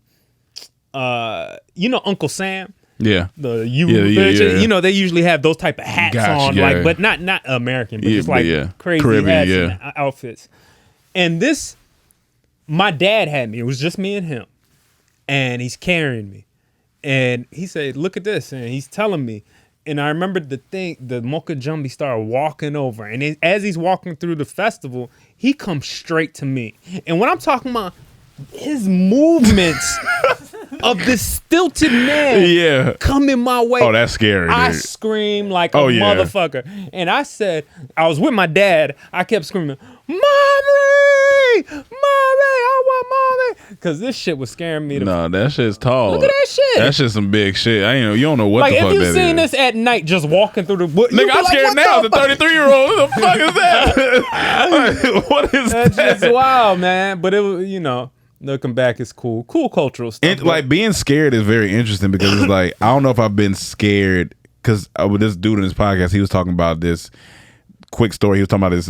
Sam. Yeah. They usually have those type of hats on, like, but not American, but just like crazy Caribbean, hats and outfits. And my dad had me. It was just me and him, and he's carrying me, and he said, "Look at this," and he's telling me. And I remember the Mocha Jumby started walking over, and as he's walking through the festival, he comes straight to me. And when I'm talking about his movements of this stilted man coming my way. Oh, that's scary. I dude. screamed like a motherfucker. And I said, I was with my dad. I kept screaming, Mommy! Mommy! I want mommy! Because this shit was scaring me. No, that shit's tall. Look at that shit. That shit's some big shit. You don't know what like, the fuck that is. if you seen this at night just walking through the woods, nigga, I'm scared now. The 33-year-old. What the fuck is that? What is that? That's just wild, man. But it was, looking back, it's cool. Cool cultural stuff. Like, being scared is very interesting because it's like, I don't know if I've been scared because with this dude in this podcast, he was talking about this quick story. He was talking about this,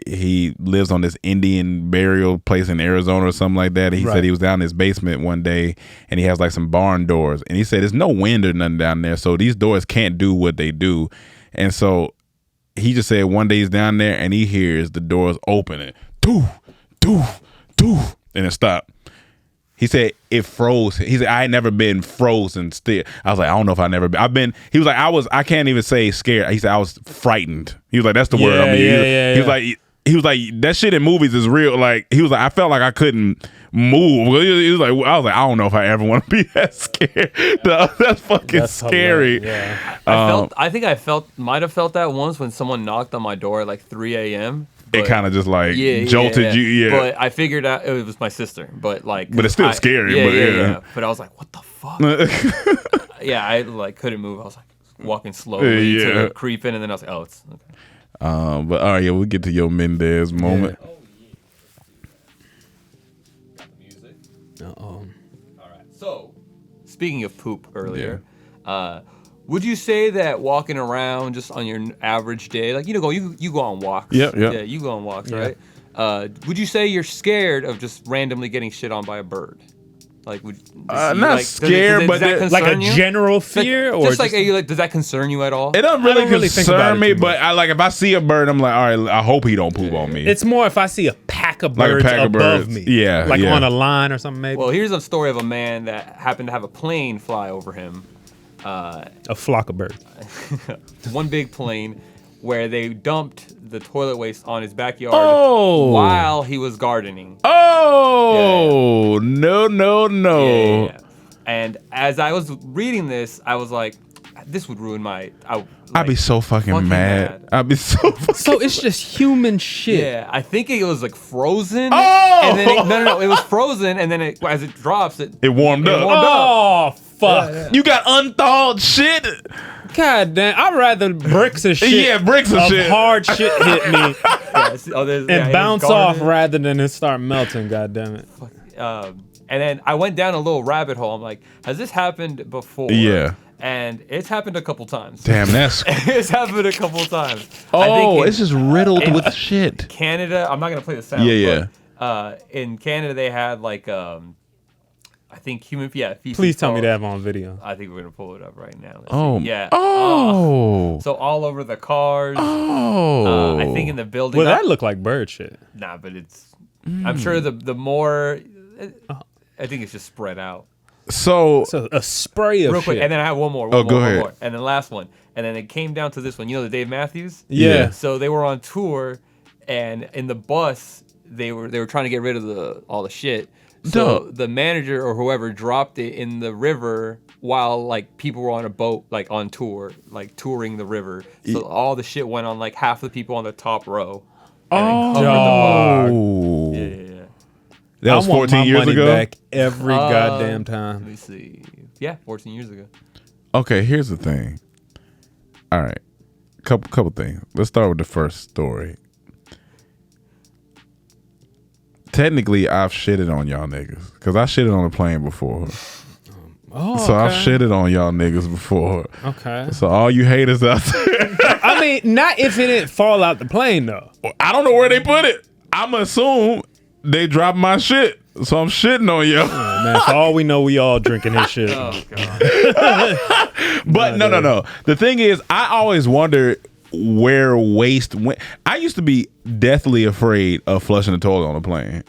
he lives on this Indian burial place in Arizona or something like that. And he said he was down in his basement one day and he has like some barn doors. And he said there's no wind or nothing down there. So these doors can't do what they do. And so he just said one day he's down there and he hears the doors opening. Doo, doo, doo. And it stopped. He said it froze. He said I ain't never been frozen still. I was like, I don't know if I never been. I've been. He was like, I can't even say scared. He said I was frightened. He was like, that's the word. I mean, he was like, that shit in movies is real. Like, he was like, I felt like I couldn't move. He was like, I was like, I don't know if I ever want to be that scared. That's fucking scary. Yeah. I think I might have felt that once when someone knocked on my door at like 3 a.m. It kind of just like jolted you. Yeah. But I figured out it was my sister. But it's still scary. But I was like, what the fuck? I like couldn't move. I was like walking slowly to creep in, and then I was like, oh, it's okay. But all right, we'll get to your Mendez moment. Oh, yeah. Got the music. All right. So, speaking of poop earlier, would you say that walking around just on your average day, like you go on walks? Yeah, you go on walks, right? Would you say you're scared of just randomly getting shit on by a bird? Like, not scared, but like a general fear, or just like, does that concern you at all? It doesn't really concern me, but if I see a bird, I'm like, all right, I hope he don't poop on me. It's more if I see a pack of birds above me, on a line or something. Maybe. Well, here's a story of a man that happened to have a plane fly over him. A flock of birds. One big plane where they dumped the toilet waste on his backyard while he was gardening. Oh, no. Yeah. And as I was reading this, I was like, this would ruin my... I'd be so fucking mad. I'd be so fucking So it's just human shit. Yeah, I think it was like frozen. Oh! And then it was frozen, and then as it drops, it warmed up. Oh, fuck. Yeah. You got unthawed shit? God damn, I'd rather bricks of shit. Yeah, bricks of shit. Hard shit hit me and bounce off rather than it start melting. God damn it. And then I went down a little rabbit hole. I'm like, has this happened before? Yeah. And it's happened a couple times. Damn, that's... It's happened a couple times. It's just riddled with shit. Canada, I'm not going to play the sound. Yeah. But, in Canada, they had like... I think feces. Please tell me to have on video. I think we're gonna pull it up right now. Yeah. Oh. So all over the cars. Oh. I think in the building. Well, that looked like bird shit. Nah, but it's. I'm sure the more. I think it's just spread out. So a spray of real quick, shit. and then I have one more. Go ahead. One more, and then last one, and then it came down to this one. You know the Dave Matthews? Yeah. So they were on tour, and in the bus they were trying to get rid of all the shit. So the manager or whoever dropped it in the river while like people were on a boat, like on tour, like touring the river. So all the shit went on like half the people on the top row. And then covered the bar. Yeah. That was 14 years ago? Back every goddamn time. Let me see. Yeah, 14 years ago. Okay, here's the thing. All right. Couple things. Let's start with the first story. Technically, I've shitted on y'all niggas because I shitted on a plane before. So I've shitted on y'all niggas before. Okay. So all you haters out there. I mean, not if it didn't fall out the plane though. I don't know where they put it. I'm assume they dropped my shit. So I'm shitting on y'all. Oh, man, for all we know, we all drinking his shit. Oh, God. But no. The thing is, I always wonder where waste went. I used to be deathly afraid of flushing the toilet on a plane.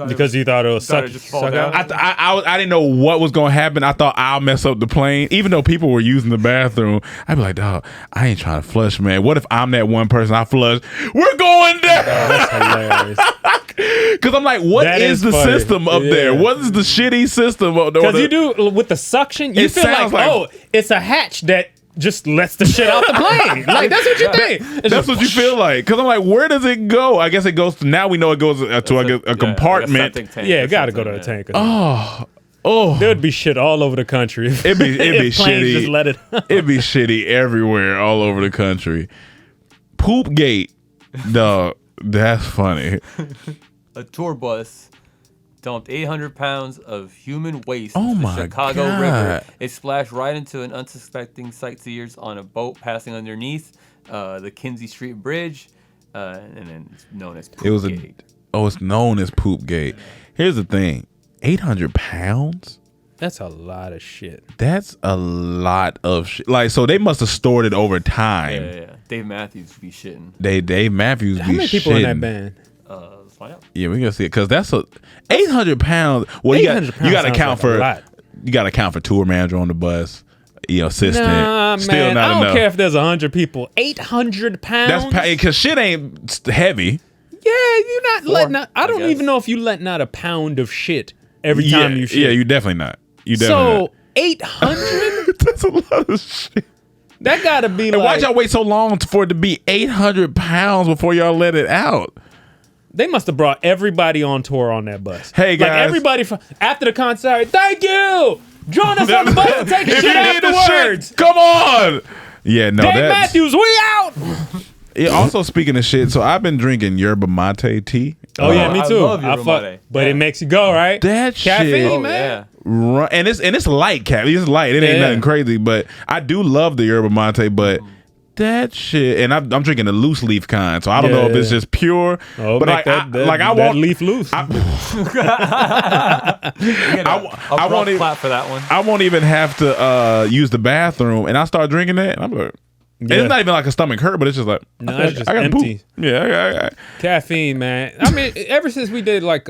Because you thought it was suck down? I didn't know what was going to happen. I thought I'll mess up the plane. Even though people were using the bathroom, I'd be like, dog, I ain't trying to flush, man. What if I'm that one person I flush? We're going down. That's hilarious. Because I'm like, what That is is the funny. system up there? What is the shitty system? Because you do with the suction, you It feel sounds like, like- oh, it's a hatch that just lets the shit out the plane. Like that's what you think. It's That's just what you feel like. Because I'm like, where does it go? I guess it goes to, now we know it goes to a compartment. Yeah, it got to go to a tank. Oh, There'd be shit all over the country. it'd be if planes shitty. Just let it. It'd be shitty everywhere, all over the country. Poop gate, dog. That's funny. A tour bus dumped 800 pounds of human waste Oh into my the Chicago God. River. It splashed right into an unsuspecting sightseers on a boat passing underneath the Kinsey Street Bridge, and then it's known as Poop It was Gate. it's known as Poop Gate. Here's the thing: 800 pounds. That's a lot of shit. That's a lot of shit. Like, so they must have stored it over time. Yeah. Dave Matthews be shitting. Dave Matthews How be many people shitting. in that band? Let's find out. Yeah, we gotta see it because that's 800 pounds. Well, you 800 got pounds to sounds count like a for lot. you got to count for tour manager on the bus, assistant. Nah, Still man. not I don't enough. care if there's 100 people. 800 pounds. That's because shit ain't heavy. Yeah, you're not letting out. I don't guess. even know if you letting out a pound of shit every time you shit. Yeah, you definitely not. You definitely So 800. That's a lot of shit. That gotta be And like. why'd y'all wait so long for it to be 800 pounds before y'all let it out? They must have brought everybody on tour on that bus. Hey, guys. like everybody from after the concert. Thank you. Join us on the bus and take a If shit you need the afterwards. shit, come on. Yeah, no, Dave that's Matthews, we out. Yeah, also, speaking of shit, so I've been drinking yerba mate tea. Oh yeah, me I too. love yerba fuck, mate. but it makes you go right. That Caffeine, shit, Oh, man. yeah. and it's light, cat. It's light. It ain't Yeah. nothing crazy, but I do love the yerba mate. But that shit, and I'm drinking the loose leaf kind, so I don't know if it's just pure. Oh, but make like, that, I that want leaf loose. A I won't even clap for that one. I won't even have to use the bathroom, and I start drinking that, and I'm like. And Yeah. it's not even like a stomach hurt, but it's just like No, okay, it's just I gotta empty. poop. Yeah, Caffeine, man. I mean, ever since we did like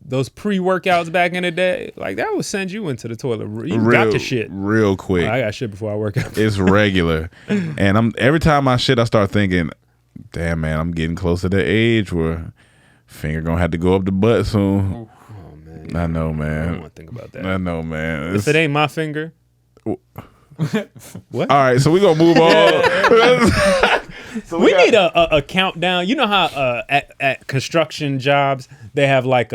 those pre-workouts back in the day, like that would send you into the toilet. You got to shit. real quick. I got shit before I work out. It's regular, and every time I shit, I start thinking, "Damn, man, I'm getting close to the age where finger gonna have to go up the butt soon." Oh man, I know, I man. don't want to think about that. I know, man. If it ain't my finger, what? All right, so we gonna move on. we need a countdown. You know how at construction jobs they have like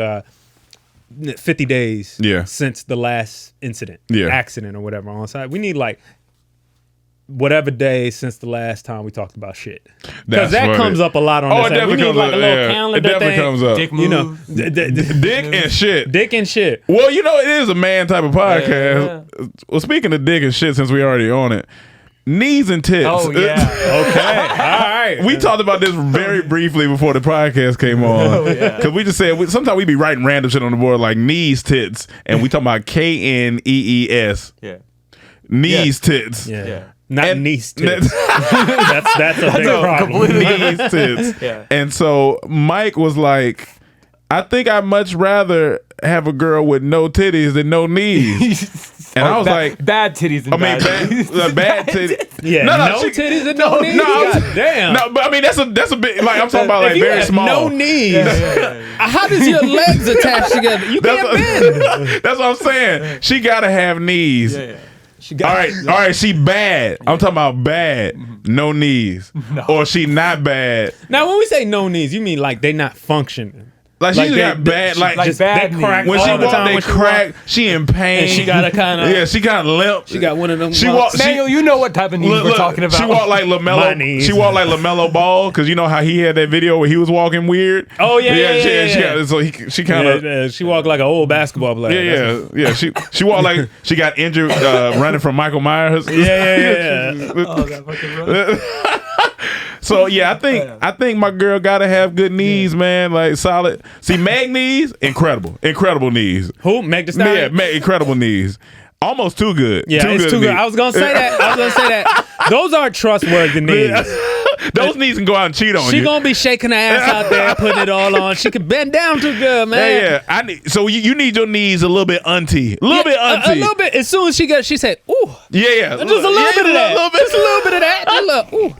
50 days Yeah. since the last incident, Yeah. accident or whatever on site. We need like whatever day since the last time we talked about shit. Because That's that funny. comes up a lot on Oh, this. it We definitely need comes like up. a little Yeah. calendar It definitely thing. comes up. Dick You know, move. Dick and shit. dick and shit. Well, you know, it is a man type of podcast. Yeah. Well, speaking of dick and shit, since we already on it, knees and tits. Oh yeah. Okay, all right. We talked about this very briefly before the podcast came on. Because we just said, sometimes we be writing random shit on the board like knees, tits, and we talking about KNEES. Yeah. Knees, tits. Yeah. Not And- niece tits. that's a big problem. Knees, tits. Yeah. And so Mike was like, I think I'd much rather have a girl with no titties than no knees. And I was like, bad titties and bad titties. Yeah, no titties and no knees. God damn. No, but I mean that's a bit like I'm talking about like If you very have small. no knees. How does your legs attach together? You can't bend. That's what I'm saying. She gotta have knees. Yeah. She got All right. She bad. I'm talking about bad. No knees. Or she not bad. Now, when we say no knees, you mean like they not functioning. Like she Like just they- got bad. she- Like like just bad they crack knees. when she all the walk, time they when she crack. walk. She in pain. And she got a kind of Yeah, she got limp. She got one of them. She lumps. walk. Daniel, you know what type of knees we're talking about. She walked like My LaMelo. knees. She walked like LaMelo Ball because you know how he had that video where he was walking weird. Oh, yeah. She got, so she kind of. Yeah, she walked like an old basketball player. Yeah. She walked like she got injured running from Michael Myers. Yeah. Oh, that fucking run. So yeah, I think my girl gotta have good knees, man. Like solid. See, Meg knees, incredible knees. Who? Meg Thee Yeah, Stallion? Meg, incredible knees. Almost too good. Yeah, it's too good. knees. I was gonna say that. Those are trustworthy knees. Those knees can go out and cheat on She you. gonna be shaking her ass out there, putting it all on. She can bend down too good, man. Yeah. I need. So you need your knees a little bit auntie, a little bit auntie. A little bit. As soon as she said, "Ooh, Yeah. Just a little bit of that. Just a little bit of that. Ooh.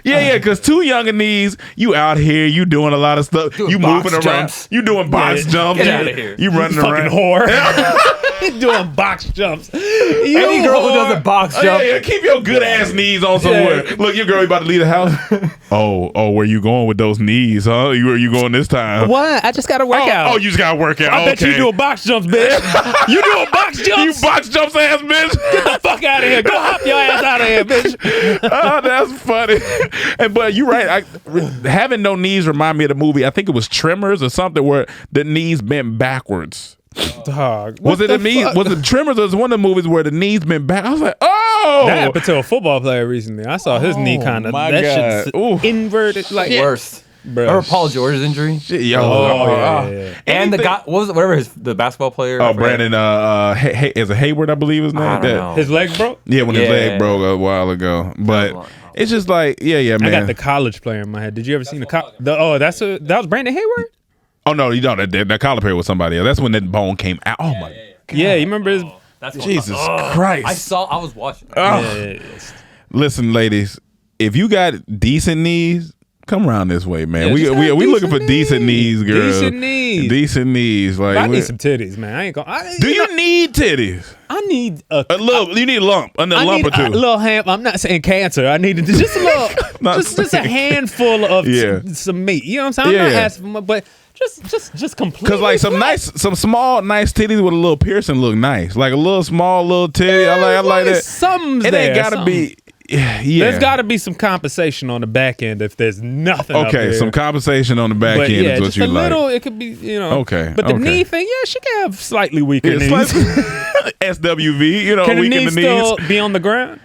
Yeah, because two younger knees, you out here, you doing a lot of stuff. You moving around. Jumps. You doing box jumps. Get out of here. You running around. Whore. He's doing box jumps. Any girl who does a box jump. Yeah, keep your good ass knees on somewhere. Look, your girl about to leave the house. Oh, where you going with those knees, huh? Where you going this time? What? I just got to work out. Oh, you just got to work out. I bet you doing box jumps, bitch. You doing box jumps? You box jumps ass bitch. Get the fuck out of here. Go hop your ass out of here, bitch. Oh, that's funny. But you're right. Having no knees remind me of the movie. I think it was Tremors or something where the knees bent backwards. Dog. Was it the knees? Was it Tremors? Or was it one of the movies where the knees bent back? I was like, oh, that happened to a football player recently. I saw his knee kind of that shit's inverted, like worse. Bro. Or Paul George's injury. Yo, yeah. And the guy, what was it? Whatever the basketball player. Oh, Brandon. Is it Hayward? I believe his name. I don't know. His leg broke. Yeah, when his leg broke a while ago. But it's just like, yeah, man. I got the college player in my head. Did you ever see that was Brandon Hayward? Oh no, you don't. That collar player was somebody else. That's when that bone came out. Oh my. God. Yeah, you remember his? That's Jesus Christ. I was watching. Listen, ladies, if you got decent knees, come around this way, man. Yeah, we looking for decent knees, girl. Decent knees. Like I need some titties, man. I ain't gonna. Do you need titties? I need a little. You need a lump, a lump or two. A little ham. I'm not saying cancer. I need just a little, just a handful of some meat. You know what I'm saying? I'm not asking for much, but. Just completely. Cause like some small nice titties with a little piercing look nice. Like a little small little titty. I like that. Something's it there. Ain't gotta be. Yeah. There's got to be some compensation on the back end if there's nothing. Okay, some compensation on the back end is what just you a like. little. It could be, Okay, but the knee thing, she can have slightly weaker knees. SWV, can weaken her knees the knees. still be on the ground?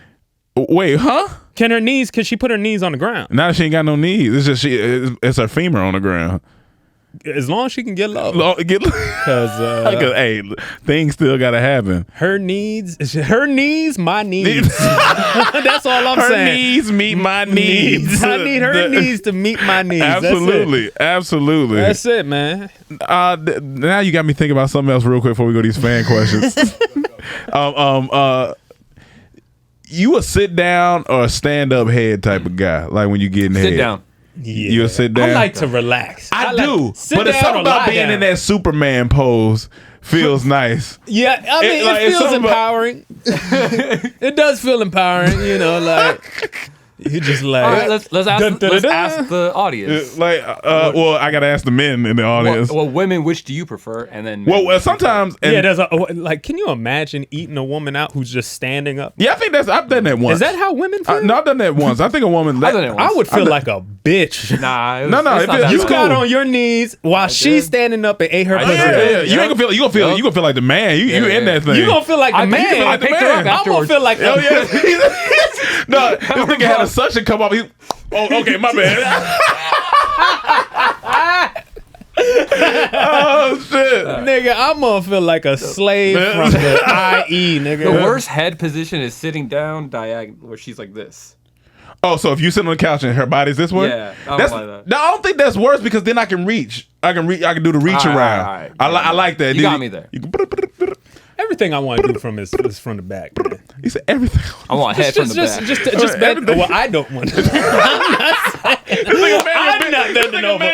Wait, huh? Can her knees? Can she put her knees on the ground? Now that she ain't got no knees, it's just it's her femur on the ground. As long as she can get low. Because hey, things still gotta happen. Her needs, my needs. That's all I'm saying. Her needs meet my needs. I need her needs to meet my needs. Absolutely. That's it, man. Now you got me thinking about something else real quick before we go to these fan questions. You a sit down or a stand up head type of guy? Like when you getting head? Sit down. Yeah. You'll sit down. I like to relax. I do, but it's something about being in that Superman pose feels nice. Yeah, I mean, it feels empowering. It does feel empowering, like you just like. All right, let's ask the audience. Well, I gotta ask the men in the audience. Well, women, which do you prefer? And then well, sometimes. There's can you imagine eating a woman out who's just standing up? Yeah, I think I've done that once. Is that how women feel? No, I've done that once. I think a woman. I would feel like a bitch. Nah, you got on your knees while she's standing up and ate her pussy. Yeah. You ain't gonna feel. You gonna feel like the man. You in that thing. You gonna feel like the man. I'm gonna feel like. Oh yeah. No, this nigga had a suction come up. Okay, my bad. Oh shit, nigga! I'm gonna feel like a slave from the IE, nigga. The worst head position is sitting down diagonal, where she's like this. Oh, so if you sit on the couch and her body's this way, yeah, I don't like that. No, I don't think that's worse because then I can reach. I can do the reach around. All right. I like that. You got me there. Everything I want to do from is from the back. Man. He said everything. I want head from the back. Just bend. Well, I don't want to. I'm not saying. I'm not bending over. No.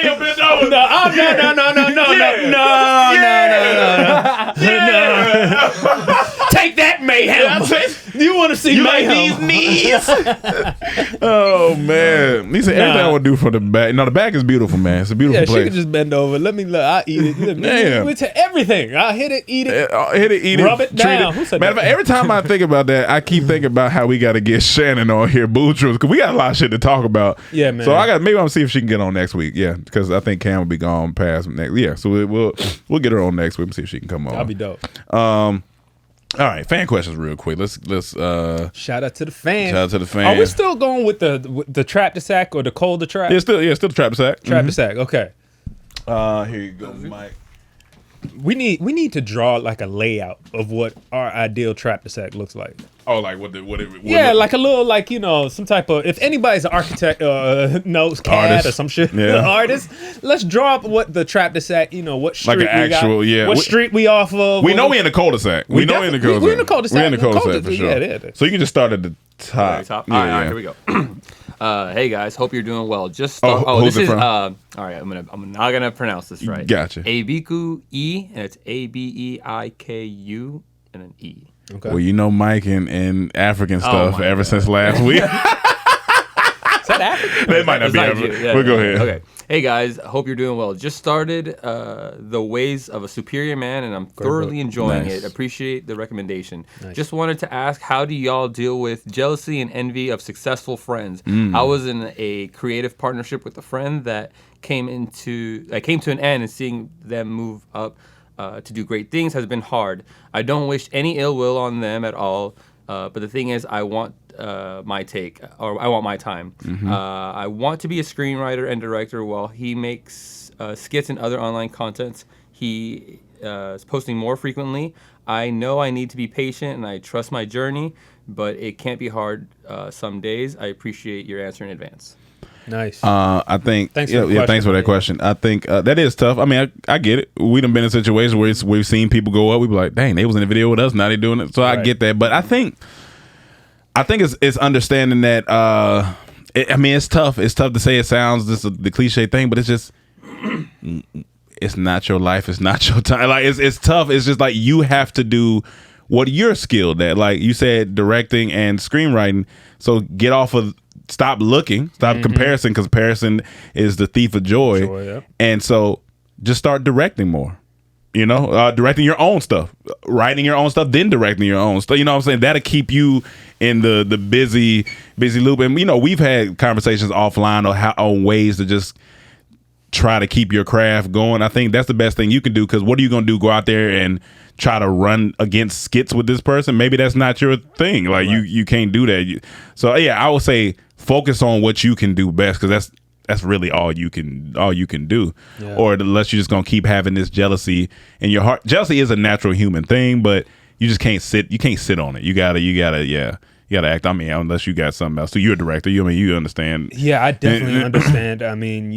Take that, mayhem. You want to see mayhem? These knees. Oh man, he said everything I want to do from the back. No, the back is beautiful, man. It's a beautiful place. Yeah, she can just bend over. Let me look. I'll eat it. Damn. Everything. I'll hit it, eat it. Rub it down. Who said that? Every time I think about that, I keep thinking about how we got to get Shannon on here, Bootros, because we got a lot of shit to talk about. Yeah, man. So maybe I'm gonna see if she can get on next week. Yeah, because I think Cam will be gone past next. Yeah, so we'll get her on next week and see if she can come on. That'll be dope. All right, fan questions real quick. Let's shout out to the fans. Shout out to the fans. Are we still going with the trap to sack or the cold to trap? Still the trap to sack. Trap to sack. Okay. Here you go, Mike. We need to draw like a layout of what our ideal trap the sack looks like. Oh, like what yeah, like a little like some type of, if anybody's an architect knows CAD artist. or some shit, Yeah. artist, let's draw up what the trap the sack, what street like an actual we got, what street we off of. We know we in the cul-de-sac. We know we in the cul-de-sac. We in the cul-de-sac. We in the cul-de-sac for sure. Yeah. So you can just start at the top. All right, here we go. Hey guys, hope you're doing well. This is all right. I'm not gonna pronounce this right. Gotcha. Abiku E, and it's ABEIKU and then E. Okay. Well, Mike and African stuff ever since last week. Is that African? That might not be African. But go ahead. Okay. Hey guys, hope you're doing well. Just started The Ways of a Superior Man, and I'm thoroughly enjoying it. Appreciate the recommendation. Nice. Just wanted to ask, how do y'all deal with jealousy and envy of successful friends? I was in a creative partnership with a friend that came to an end, and seeing them move up to do great things has been hard. I don't wish any ill will on them at all, but the thing is, I want my take, or I want my time. I want to be a screenwriter and director while he makes skits and other online contents. He is posting more frequently. I know I need to be patient and I trust my journey, but it can't be hard some days. I appreciate your answer in advance. Nice. I think. Thanks for that question. I think that is tough. I mean, I get it. We done been in situations where we've seen people go up. We be like, dang, they was in the video with us. Now they doing it. So I get that. But I think it's understanding that. It's tough. It's tough to say. It sounds just the cliche thing, but it's just. It's not your life. It's not your time. Like it's tough. It's just like you have to do what you're skilled at. Like you said, directing and screenwriting. So get off of. Stop looking. Stop comparison. Comparison is the thief of joy. And so just start directing more. Directing your own stuff, writing your own stuff, then directing your own stuff. You know what I'm saying? That'll keep you in the busy loop. And we've had conversations offline on ways to just try to keep your craft going. I think that's the best thing you can do, because what are you going to do? Go out there and try to run against skits with this person? Maybe that's not your thing. Like you can't do that. So yeah, I would say focus on what you can do best, because that's really all you can do. Yeah. Or unless you're just gonna keep having this jealousy in your heart. Jealousy is a natural human thing, but you just can't sit. You can't sit on it. You gotta act. I mean, unless you got something else. So you're a director. You understand. Yeah, I definitely understand. I mean,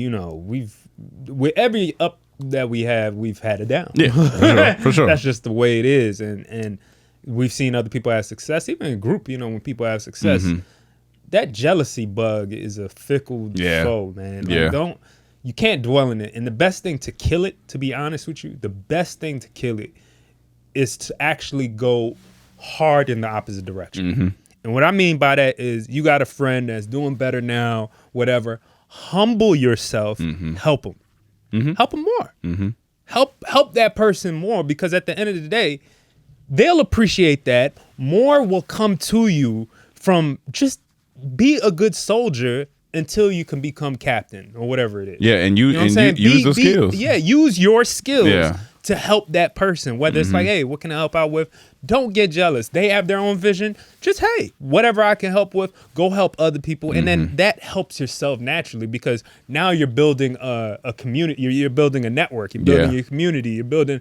with every up that we have, we've had it down. Yeah, for sure. That's just the way it is, and we've seen other people have success, even in group. When people have success. That jealousy bug is a fickle soul, man. Like, you can't dwell in it. And the best thing to kill it, to be honest with you, the best thing to kill it is to actually go hard in the opposite direction. And what I mean by that is, you got a friend that's doing better now, whatever. Humble yourself, help them. Help them more. Help that person more, because at the end of the day, they'll appreciate that. More will come to you from just be a good soldier until you can become captain or whatever it is. Yeah, and use the skills. Yeah, use your skills to help that person. Whether it's like, hey, what can I help out with? Don't get jealous. They have their own vision. Just, hey, whatever I can help with, go help other people. And then that helps yourself naturally, because now you're building a community. You're building a network. You're building your community. You're building,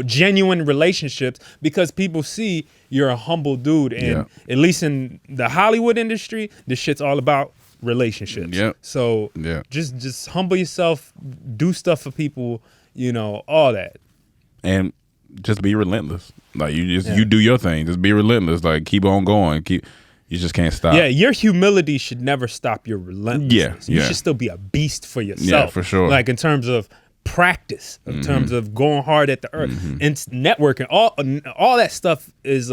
genuine relationships, because people see you're a humble dude. And at least in the Hollywood industry, this shit's all about relationships. So just humble yourself, do stuff for people, all that. And just be relentless. Like you do your thing. Just be relentless. Like keep on going. You just can't stop. Yeah, your humility should never stop your relentlessness. You should still be a beast for yourself. Yeah, for sure. Like in terms of practice, in terms of going hard at the earth, and networking. All that stuff is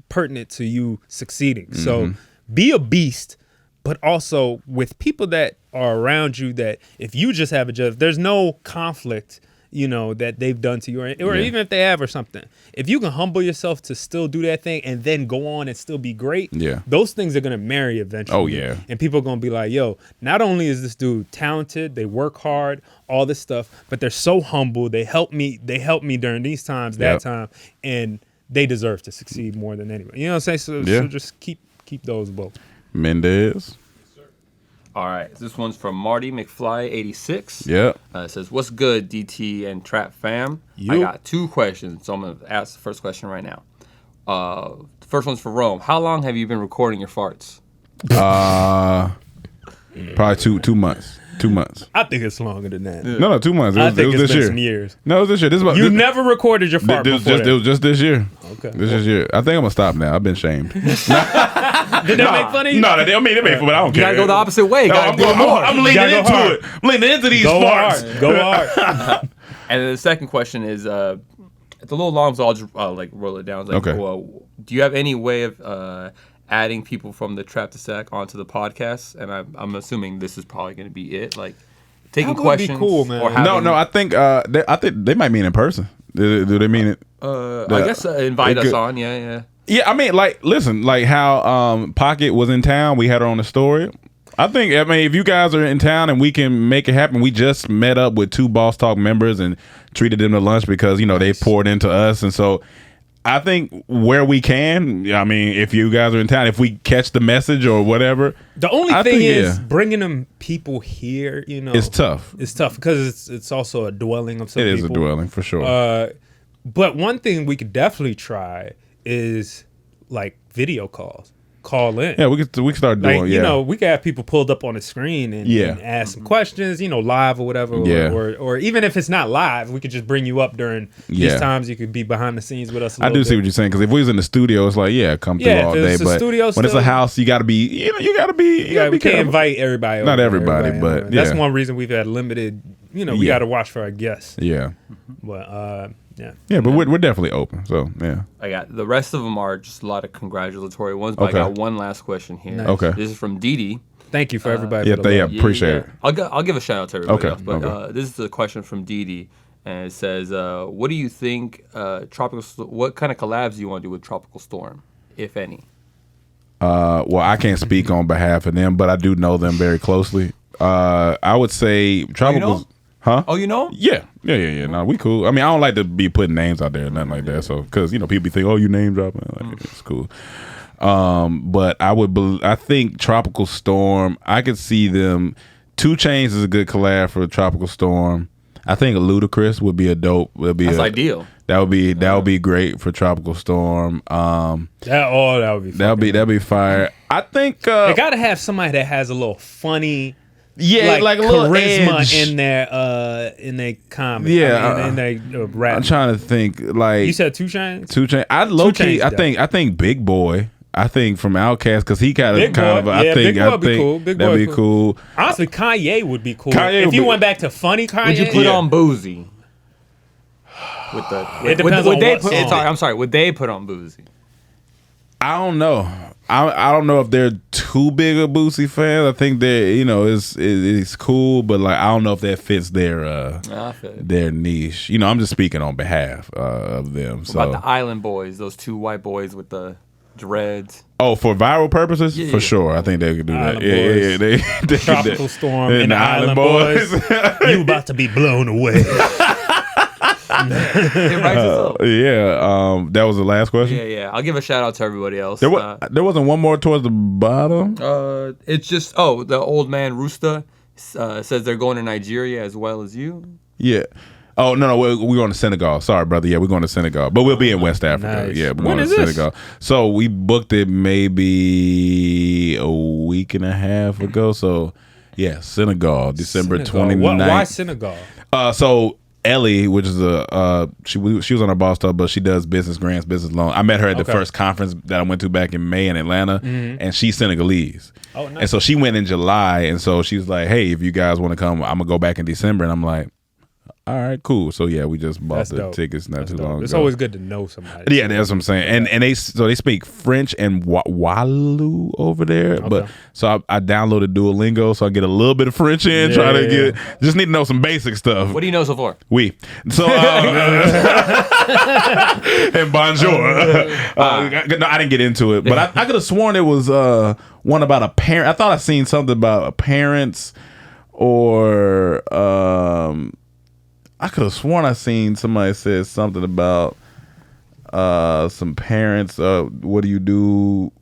pertinent to you succeeding. So be a beast, but also with people that are around you, that if you just have if there's no conflict, that they've done to you, or even if they have or something, if you can humble yourself to still do that thing and then go on and still be great, those things are going to marry eventually. Oh, yeah. And people are going to be like, yo, not only is this dude talented, they work hard, all this stuff, but they're so humble. They help me during these times, that time, and they deserve to succeed more than anyone. You know what I'm saying? So just keep those both. Mendez. All right, this one's from Marty McFly86. Yeah. It says, "What's good, DT and Trap fam? I got 2 questions, so I'm gonna ask the first question right now. The first one's for Rome. How long have you been recording your farts? Probably 2 months. 2 months. I think it's longer than that. No, 2 months. I think it was it's this been year. some years. No, it was this year. You never recorded your fart before It was just this year. Okay. This year. I think I'm gonna stop now. I've been shamed. Did that make funny? No, they made fun, but I don't You care. gotta go the opposite way. No, I'm leaning gotta go into hard. it. I'm leaning into these Go farts. hard. Go hard. And then the second question is, it's a little long, so I'll just like roll it down. It's like, Okay. well, do you have any way of adding people from the Trap to Sack onto the podcast? And I'm assuming this is probably going to be it. Like taking That would be questions. cool, man. Or having, No, I think they might mean in person. Do they mean it? I guess invite us on. Yeah. Yeah, I mean, like, listen, like how Pocket was in town, we had her on the story. I mean, if you guys are in town and we can make it happen, we just met up with 2 Boss Talk members and treated them to lunch because, they poured into us. And so I think where we can, I mean, if you guys are in town, if we catch the message or whatever. The only thing is bringing them people here, It's tough. It's tough because it's also a dwelling of some It people. is a dwelling, for sure. But one thing we could definitely try is like video calls. Call in. Yeah, we could start doing. We could have people pulled up on the screen and ask some questions, live or whatever. Or even if it's not live, we could just bring you up during these times. You could be behind the scenes with us. I do see what you're saying, because if we was in the studio, it's like come through all day. But when it's a house, you got to be. You got to be. We can't invite everybody. Not over, everybody, but that's one reason we've had limited. We got to watch for our guests. Yeah. But Yeah, but we're definitely open. So yeah. I got the rest of them are just a lot of congratulatory ones. But Okay. I got one last question here. Nice. Okay. This is from Didi. Thank you for everybody. Yeah, for the love. appreciate it. I'll give a shout out to everybody Okay, else. But okay. this is a question from Didi, and it says, "What do you think? What kind of collabs do you want to do with Tropical Storm, if any?" Well, I can't speak on behalf of them, but I do know them very closely. I would say Tropical. Huh? Oh, you know? Yeah. No, we cool. I mean, I don't like to be putting names out there or nothing like that. So, because people be thinking, "Oh, you name dropping." Like, it's cool. But I think Tropical Storm. I could see them. 2 Chainz is a good collab for Tropical Storm. I think Ludacris would be a dope. That's ideal. That would be great for Tropical Storm. That would be. That'd be fire. I think they gotta have somebody that has a little funny. Yeah, like a little charisma edge in their comedy. Yeah, in their rap. I'm trying to think. Like You said 2 Chainz. 2 Chainz. I low key. I think Big Boy. I think from Outkast, because he kind of. Big Boy would be cool. That'd be cool. Honestly, Kanye would be cool. Kanye if you went back to funny Kanye, Would you put on Boozy? It depends on what song. I'm sorry. Would they put on Boozy? I don't know. I don't know if they're too big of Boosie fans. I think they're it's cool, but like I don't know if that fits their niche. I'm just speaking on behalf of them. What So about the Island Boys, those 2 white boys with the dreads? Oh, for viral purposes, for sure. I think they could do that. Island Yeah. They Tropical Storm and the Island Boys. You about to be blown away. That was the last question. Yeah. I'll give a shout out to everybody else. There wasn't one more towards the bottom. It's just the old man Roosta says they're going to Nigeria as well as you. Yeah. Oh no, we're going to Senegal. Sorry, brother. Yeah, we're going to Senegal, but we'll be in West Africa. Nice. Yeah, we're When going is to this? Senegal. So we booked it maybe a week and a half ago. So yeah, Senegal, December 29th. Why Senegal? So Ellie, which is she was on our boss stuff, but she does grants, business loan. I met her at the first conference that I went to back in May in Atlanta, and she's Senegalese. Oh, nice. And so she went in July, and so she was like, "Hey, if you guys want to come, I'm gonna go back in December." And I'm like, "All right, cool." So yeah, we just bought That's the dope. tickets not That's too dope. long It's ago. always good to know somebody. Yeah, that's what I'm saying. And they speak French and Walu over there. Okay. But so I downloaded Duolingo so I get a little bit of French in. Try to just need to know some basic stuff. What do you know so far? Oui. So and bonjour. No, I didn't get into it, but I could have sworn it was one about a parent. I thought I seen something about parents or I could have sworn I seen somebody said something about some parents. What do you do?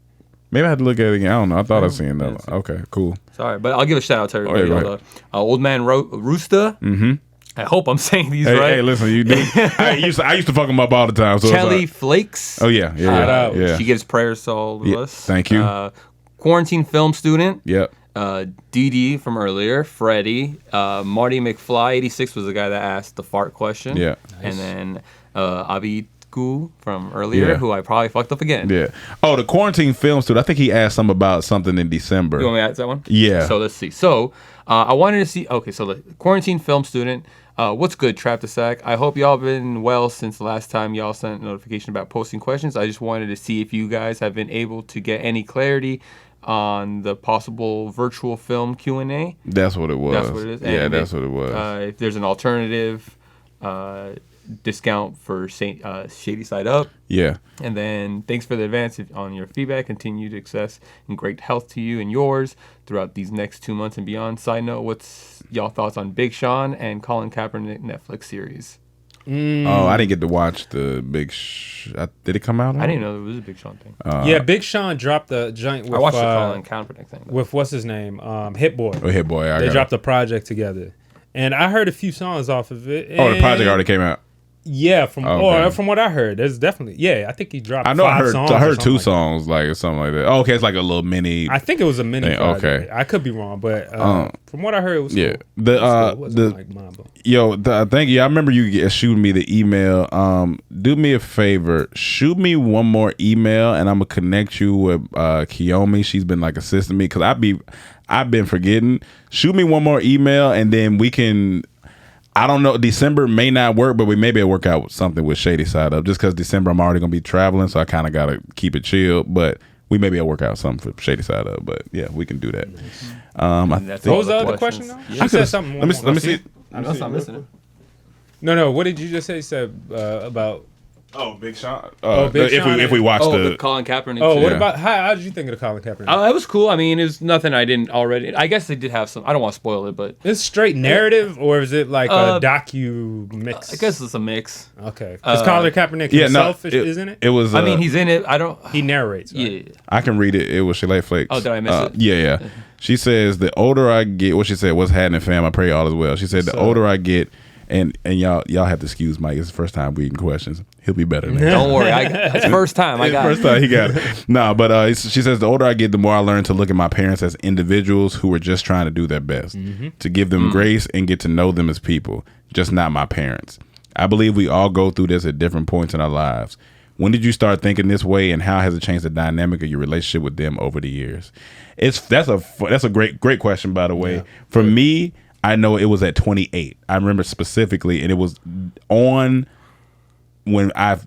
Maybe I had to look at it again. I don't know. I thought I seen that one. Okay, cool. Sorry, but I'll give a shout out to everybody. Oh, yeah, Old Man Rooster. Mm-hmm. I hope I'm saying these Hey, right. hey, listen, you do. I used to fuck him up all the time. So Kelly Flakes. Oh yeah. She gives prayers to all of us. Thank you. Quarantine film student. Yep. DD from earlier. Freddie. Marty McFly 86 was the guy that asked the fart question. Yeah. And then Abiku from earlier, who I probably fucked up again. Yeah. Oh, the quarantine film student. I think he asked something about something in December. You want me to ask that one? Yeah. So let's see. So I wanted to see. Okay, so the quarantine film student. What's good, Trap the Sack? I hope y'all been well since the last time y'all sent a notification about posting questions. I just wanted to see if you guys have been able to get any clarity on the possible virtual film Q&A. That's what it was. That's what it is. Yeah, that's what it was. If there's an alternative discount for Shady Side Up. Yeah. And then thanks for the advance on your feedback. Continued success and great health to you and yours throughout these next 2 months and beyond. Side note, what's y'all thoughts on Big Sean and Colin Kaepernick Netflix series? Oh, I didn't get to watch the Big. Did it come out? I didn't know there was a Big Sean thing. Yeah, Big Sean dropped the joint with. I watched the Colin Kaepernick thing. With what's his name? Hit Boy. Oh, Hit Boy. They dropped a project together, and I heard a few songs off of it. Oh, the project already came out. Yeah, from what I heard, there's definitely I think he dropped. I know. I heard 2 like songs, like something like that. Oh, okay, it's like a little mini. I think it was a mini. thing. Okay, I could be wrong, but from what I heard, it was yeah. Cool. Thank you. I remember you shooting me the email. Do me a favor, shoot me one more email, and I'm gonna connect you with Kiyomi. She's been like assisting me because I've been forgetting. Shoot me one more email, and then we can. I don't know. December may not work, but we may be able to work out something with Shady Side Up. Just because December I'm already gonna be traveling, so I kind of gotta keep it chill. But we may be able to work out something for Shady Side Up. But yeah, we can do that. What was the other question though? You said something. Let me see. I'm not missing it. No. What did you just say? You said about. Oh, Big Sean. Big Sean. If we watch the Colin Kaepernick. Oh, what about how did you think of the Colin Kaepernick? It was cool. I mean, it's nothing I didn't already. I guess they did have some. I don't want to spoil it, but it's straight narrative, or is it like a docu mix? I guess it's a mix. Okay, because Colin Kaepernick himself is in it. It was. I mean, he's in it. I don't. He narrates. Right? Yeah. I can read it. It was Shillay Flakes. Oh, did I miss it? Yeah. She says the older I get. What she said? What's happening, fam? I pray all is well. She said the older I get. And y'all have to excuse Mike. It's the first time reading questions. He'll be better next time. Don't worry. It's first time. I got it. First time he got it. Nah, but she says the older I get, the more I learn to look at my parents as individuals who are just trying to do their best, to give them grace and get to know them as people, just not my parents. I believe we all go through this at different points in our lives. When did you start thinking this way, and how has it changed the dynamic of your relationship with them over the years? That's a great question, by the way. Yeah. For me, I know it was at 28. I remember specifically, and it was on when I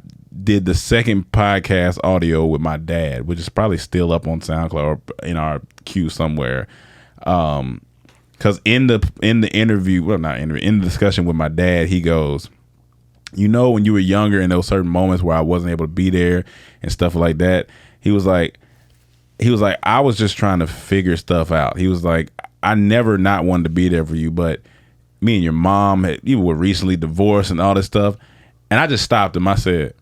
did the second podcast audio with my dad, which is probably still up on SoundCloud or in our queue somewhere. Because in the interview, well, not interview, in the discussion with my dad, he goes, you know, when you were younger and there were certain moments where I wasn't able to be there and stuff like that. He was like, I was just trying to figure stuff out. He was like, I never not wanted to be there for you, but me and your mom you were recently divorced and all this stuff. And I just stopped him. I said,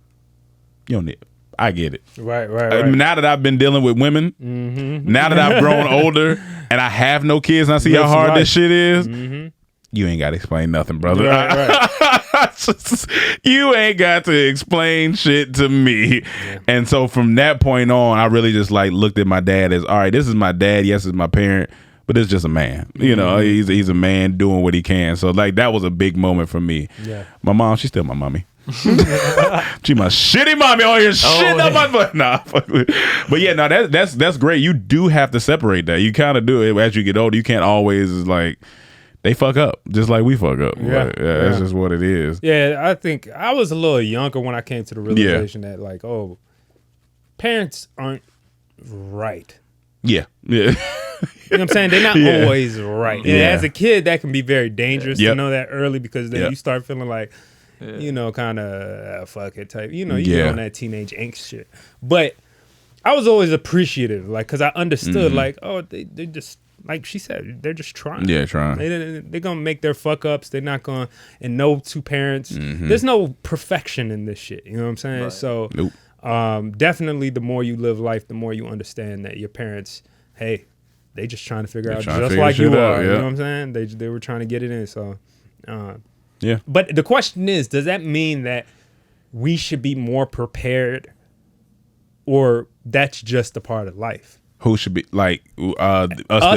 you don't need, I get it. Right. Now that I've been dealing with women, now that I've grown older and I have no kids and I see how hard this shit is, you ain't got to explain nothing, brother. Right. You ain't got to explain shit to me. Yeah. And so from that point on, I really just like looked at my dad as, all right, this is my dad. Yes, it's my parent. But it's just a man, you know. He's a man doing what he can. So like that was a big moment for me. Yeah. My mom, she's still my mommy. She my shitty mommy on here shitting up my butt. Nah, but yeah, no, that's great. You do have to separate that. You kind of do it as you get older. You can't always like they fuck up just like we fuck up. Yeah, that's just what it is. Yeah, I think I was a little younger when I came to the realization that like, parents aren't right. Yeah. You know what I'm saying? They're not always right. And as a kid, that can be very dangerous to know that early because then you start feeling like, you know, kind of fuck it type. You know, you get on that teenage angst shit. But I was always appreciative, like, because I understood, like, they just, like she said, they're just trying. Yeah, trying. They're going to make their fuck ups. They're not going to, and no two parents. There's no perfection in this shit. You know what I'm saying? Right. So Definitely, the more you live life, the more you understand that your parents, hey, they just trying to figure out just like you are. You know what I'm saying? They were trying to get it in. So, yeah. But the question is, does that mean that we should be more prepared, or that's just a part of life? Who should be like us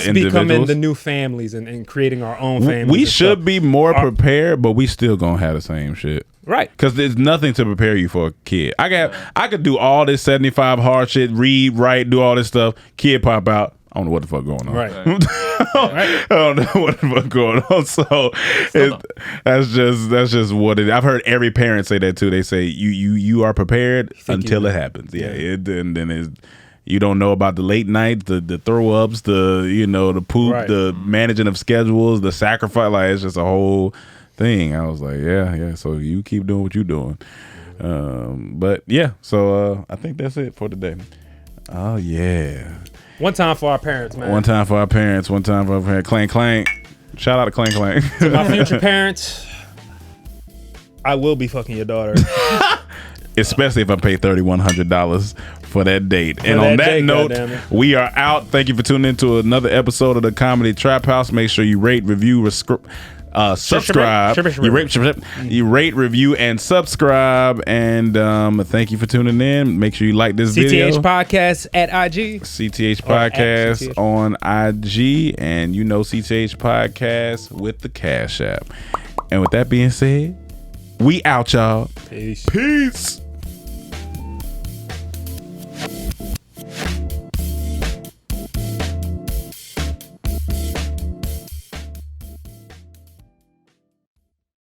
the becoming the new families and creating our own families? We should be more prepared, but we still gonna have the same shit. Right. Because there's nothing to prepare you for a kid. I could do all this 75 hard shit, read, write, do all this stuff. Kid pop out. I don't know what the fuck going on. Right. I don't know what the fuck going on. So that's just what it is. I've heard every parent say that too. They say you are prepared until it happens. Yeah. And then it's, you don't know about the late nights, the throw ups, the poop, the managing of schedules, the sacrifice. Like, it's just a whole thing. I was like, yeah. So you keep doing what you're doing. But yeah, so I think that's it for today. Oh yeah. One time for our parents, man. One time for our parents. Clank, clank. Shout out to Clank, clank. To my future parents, I will be fucking your daughter. Especially if I pay $3,100 for that date. And on that note, we are out. Thank you for tuning in to another episode of the Comedy Trap House. Make sure you rate, review, subscribe. You rate, review, and subscribe. And thank you for tuning in. Make sure you like this video. CTH Podcast at IG. CTH Podcast on IG. And CTH Podcast with the Cash App. And with that being said, we out, y'all. Peace. Peace.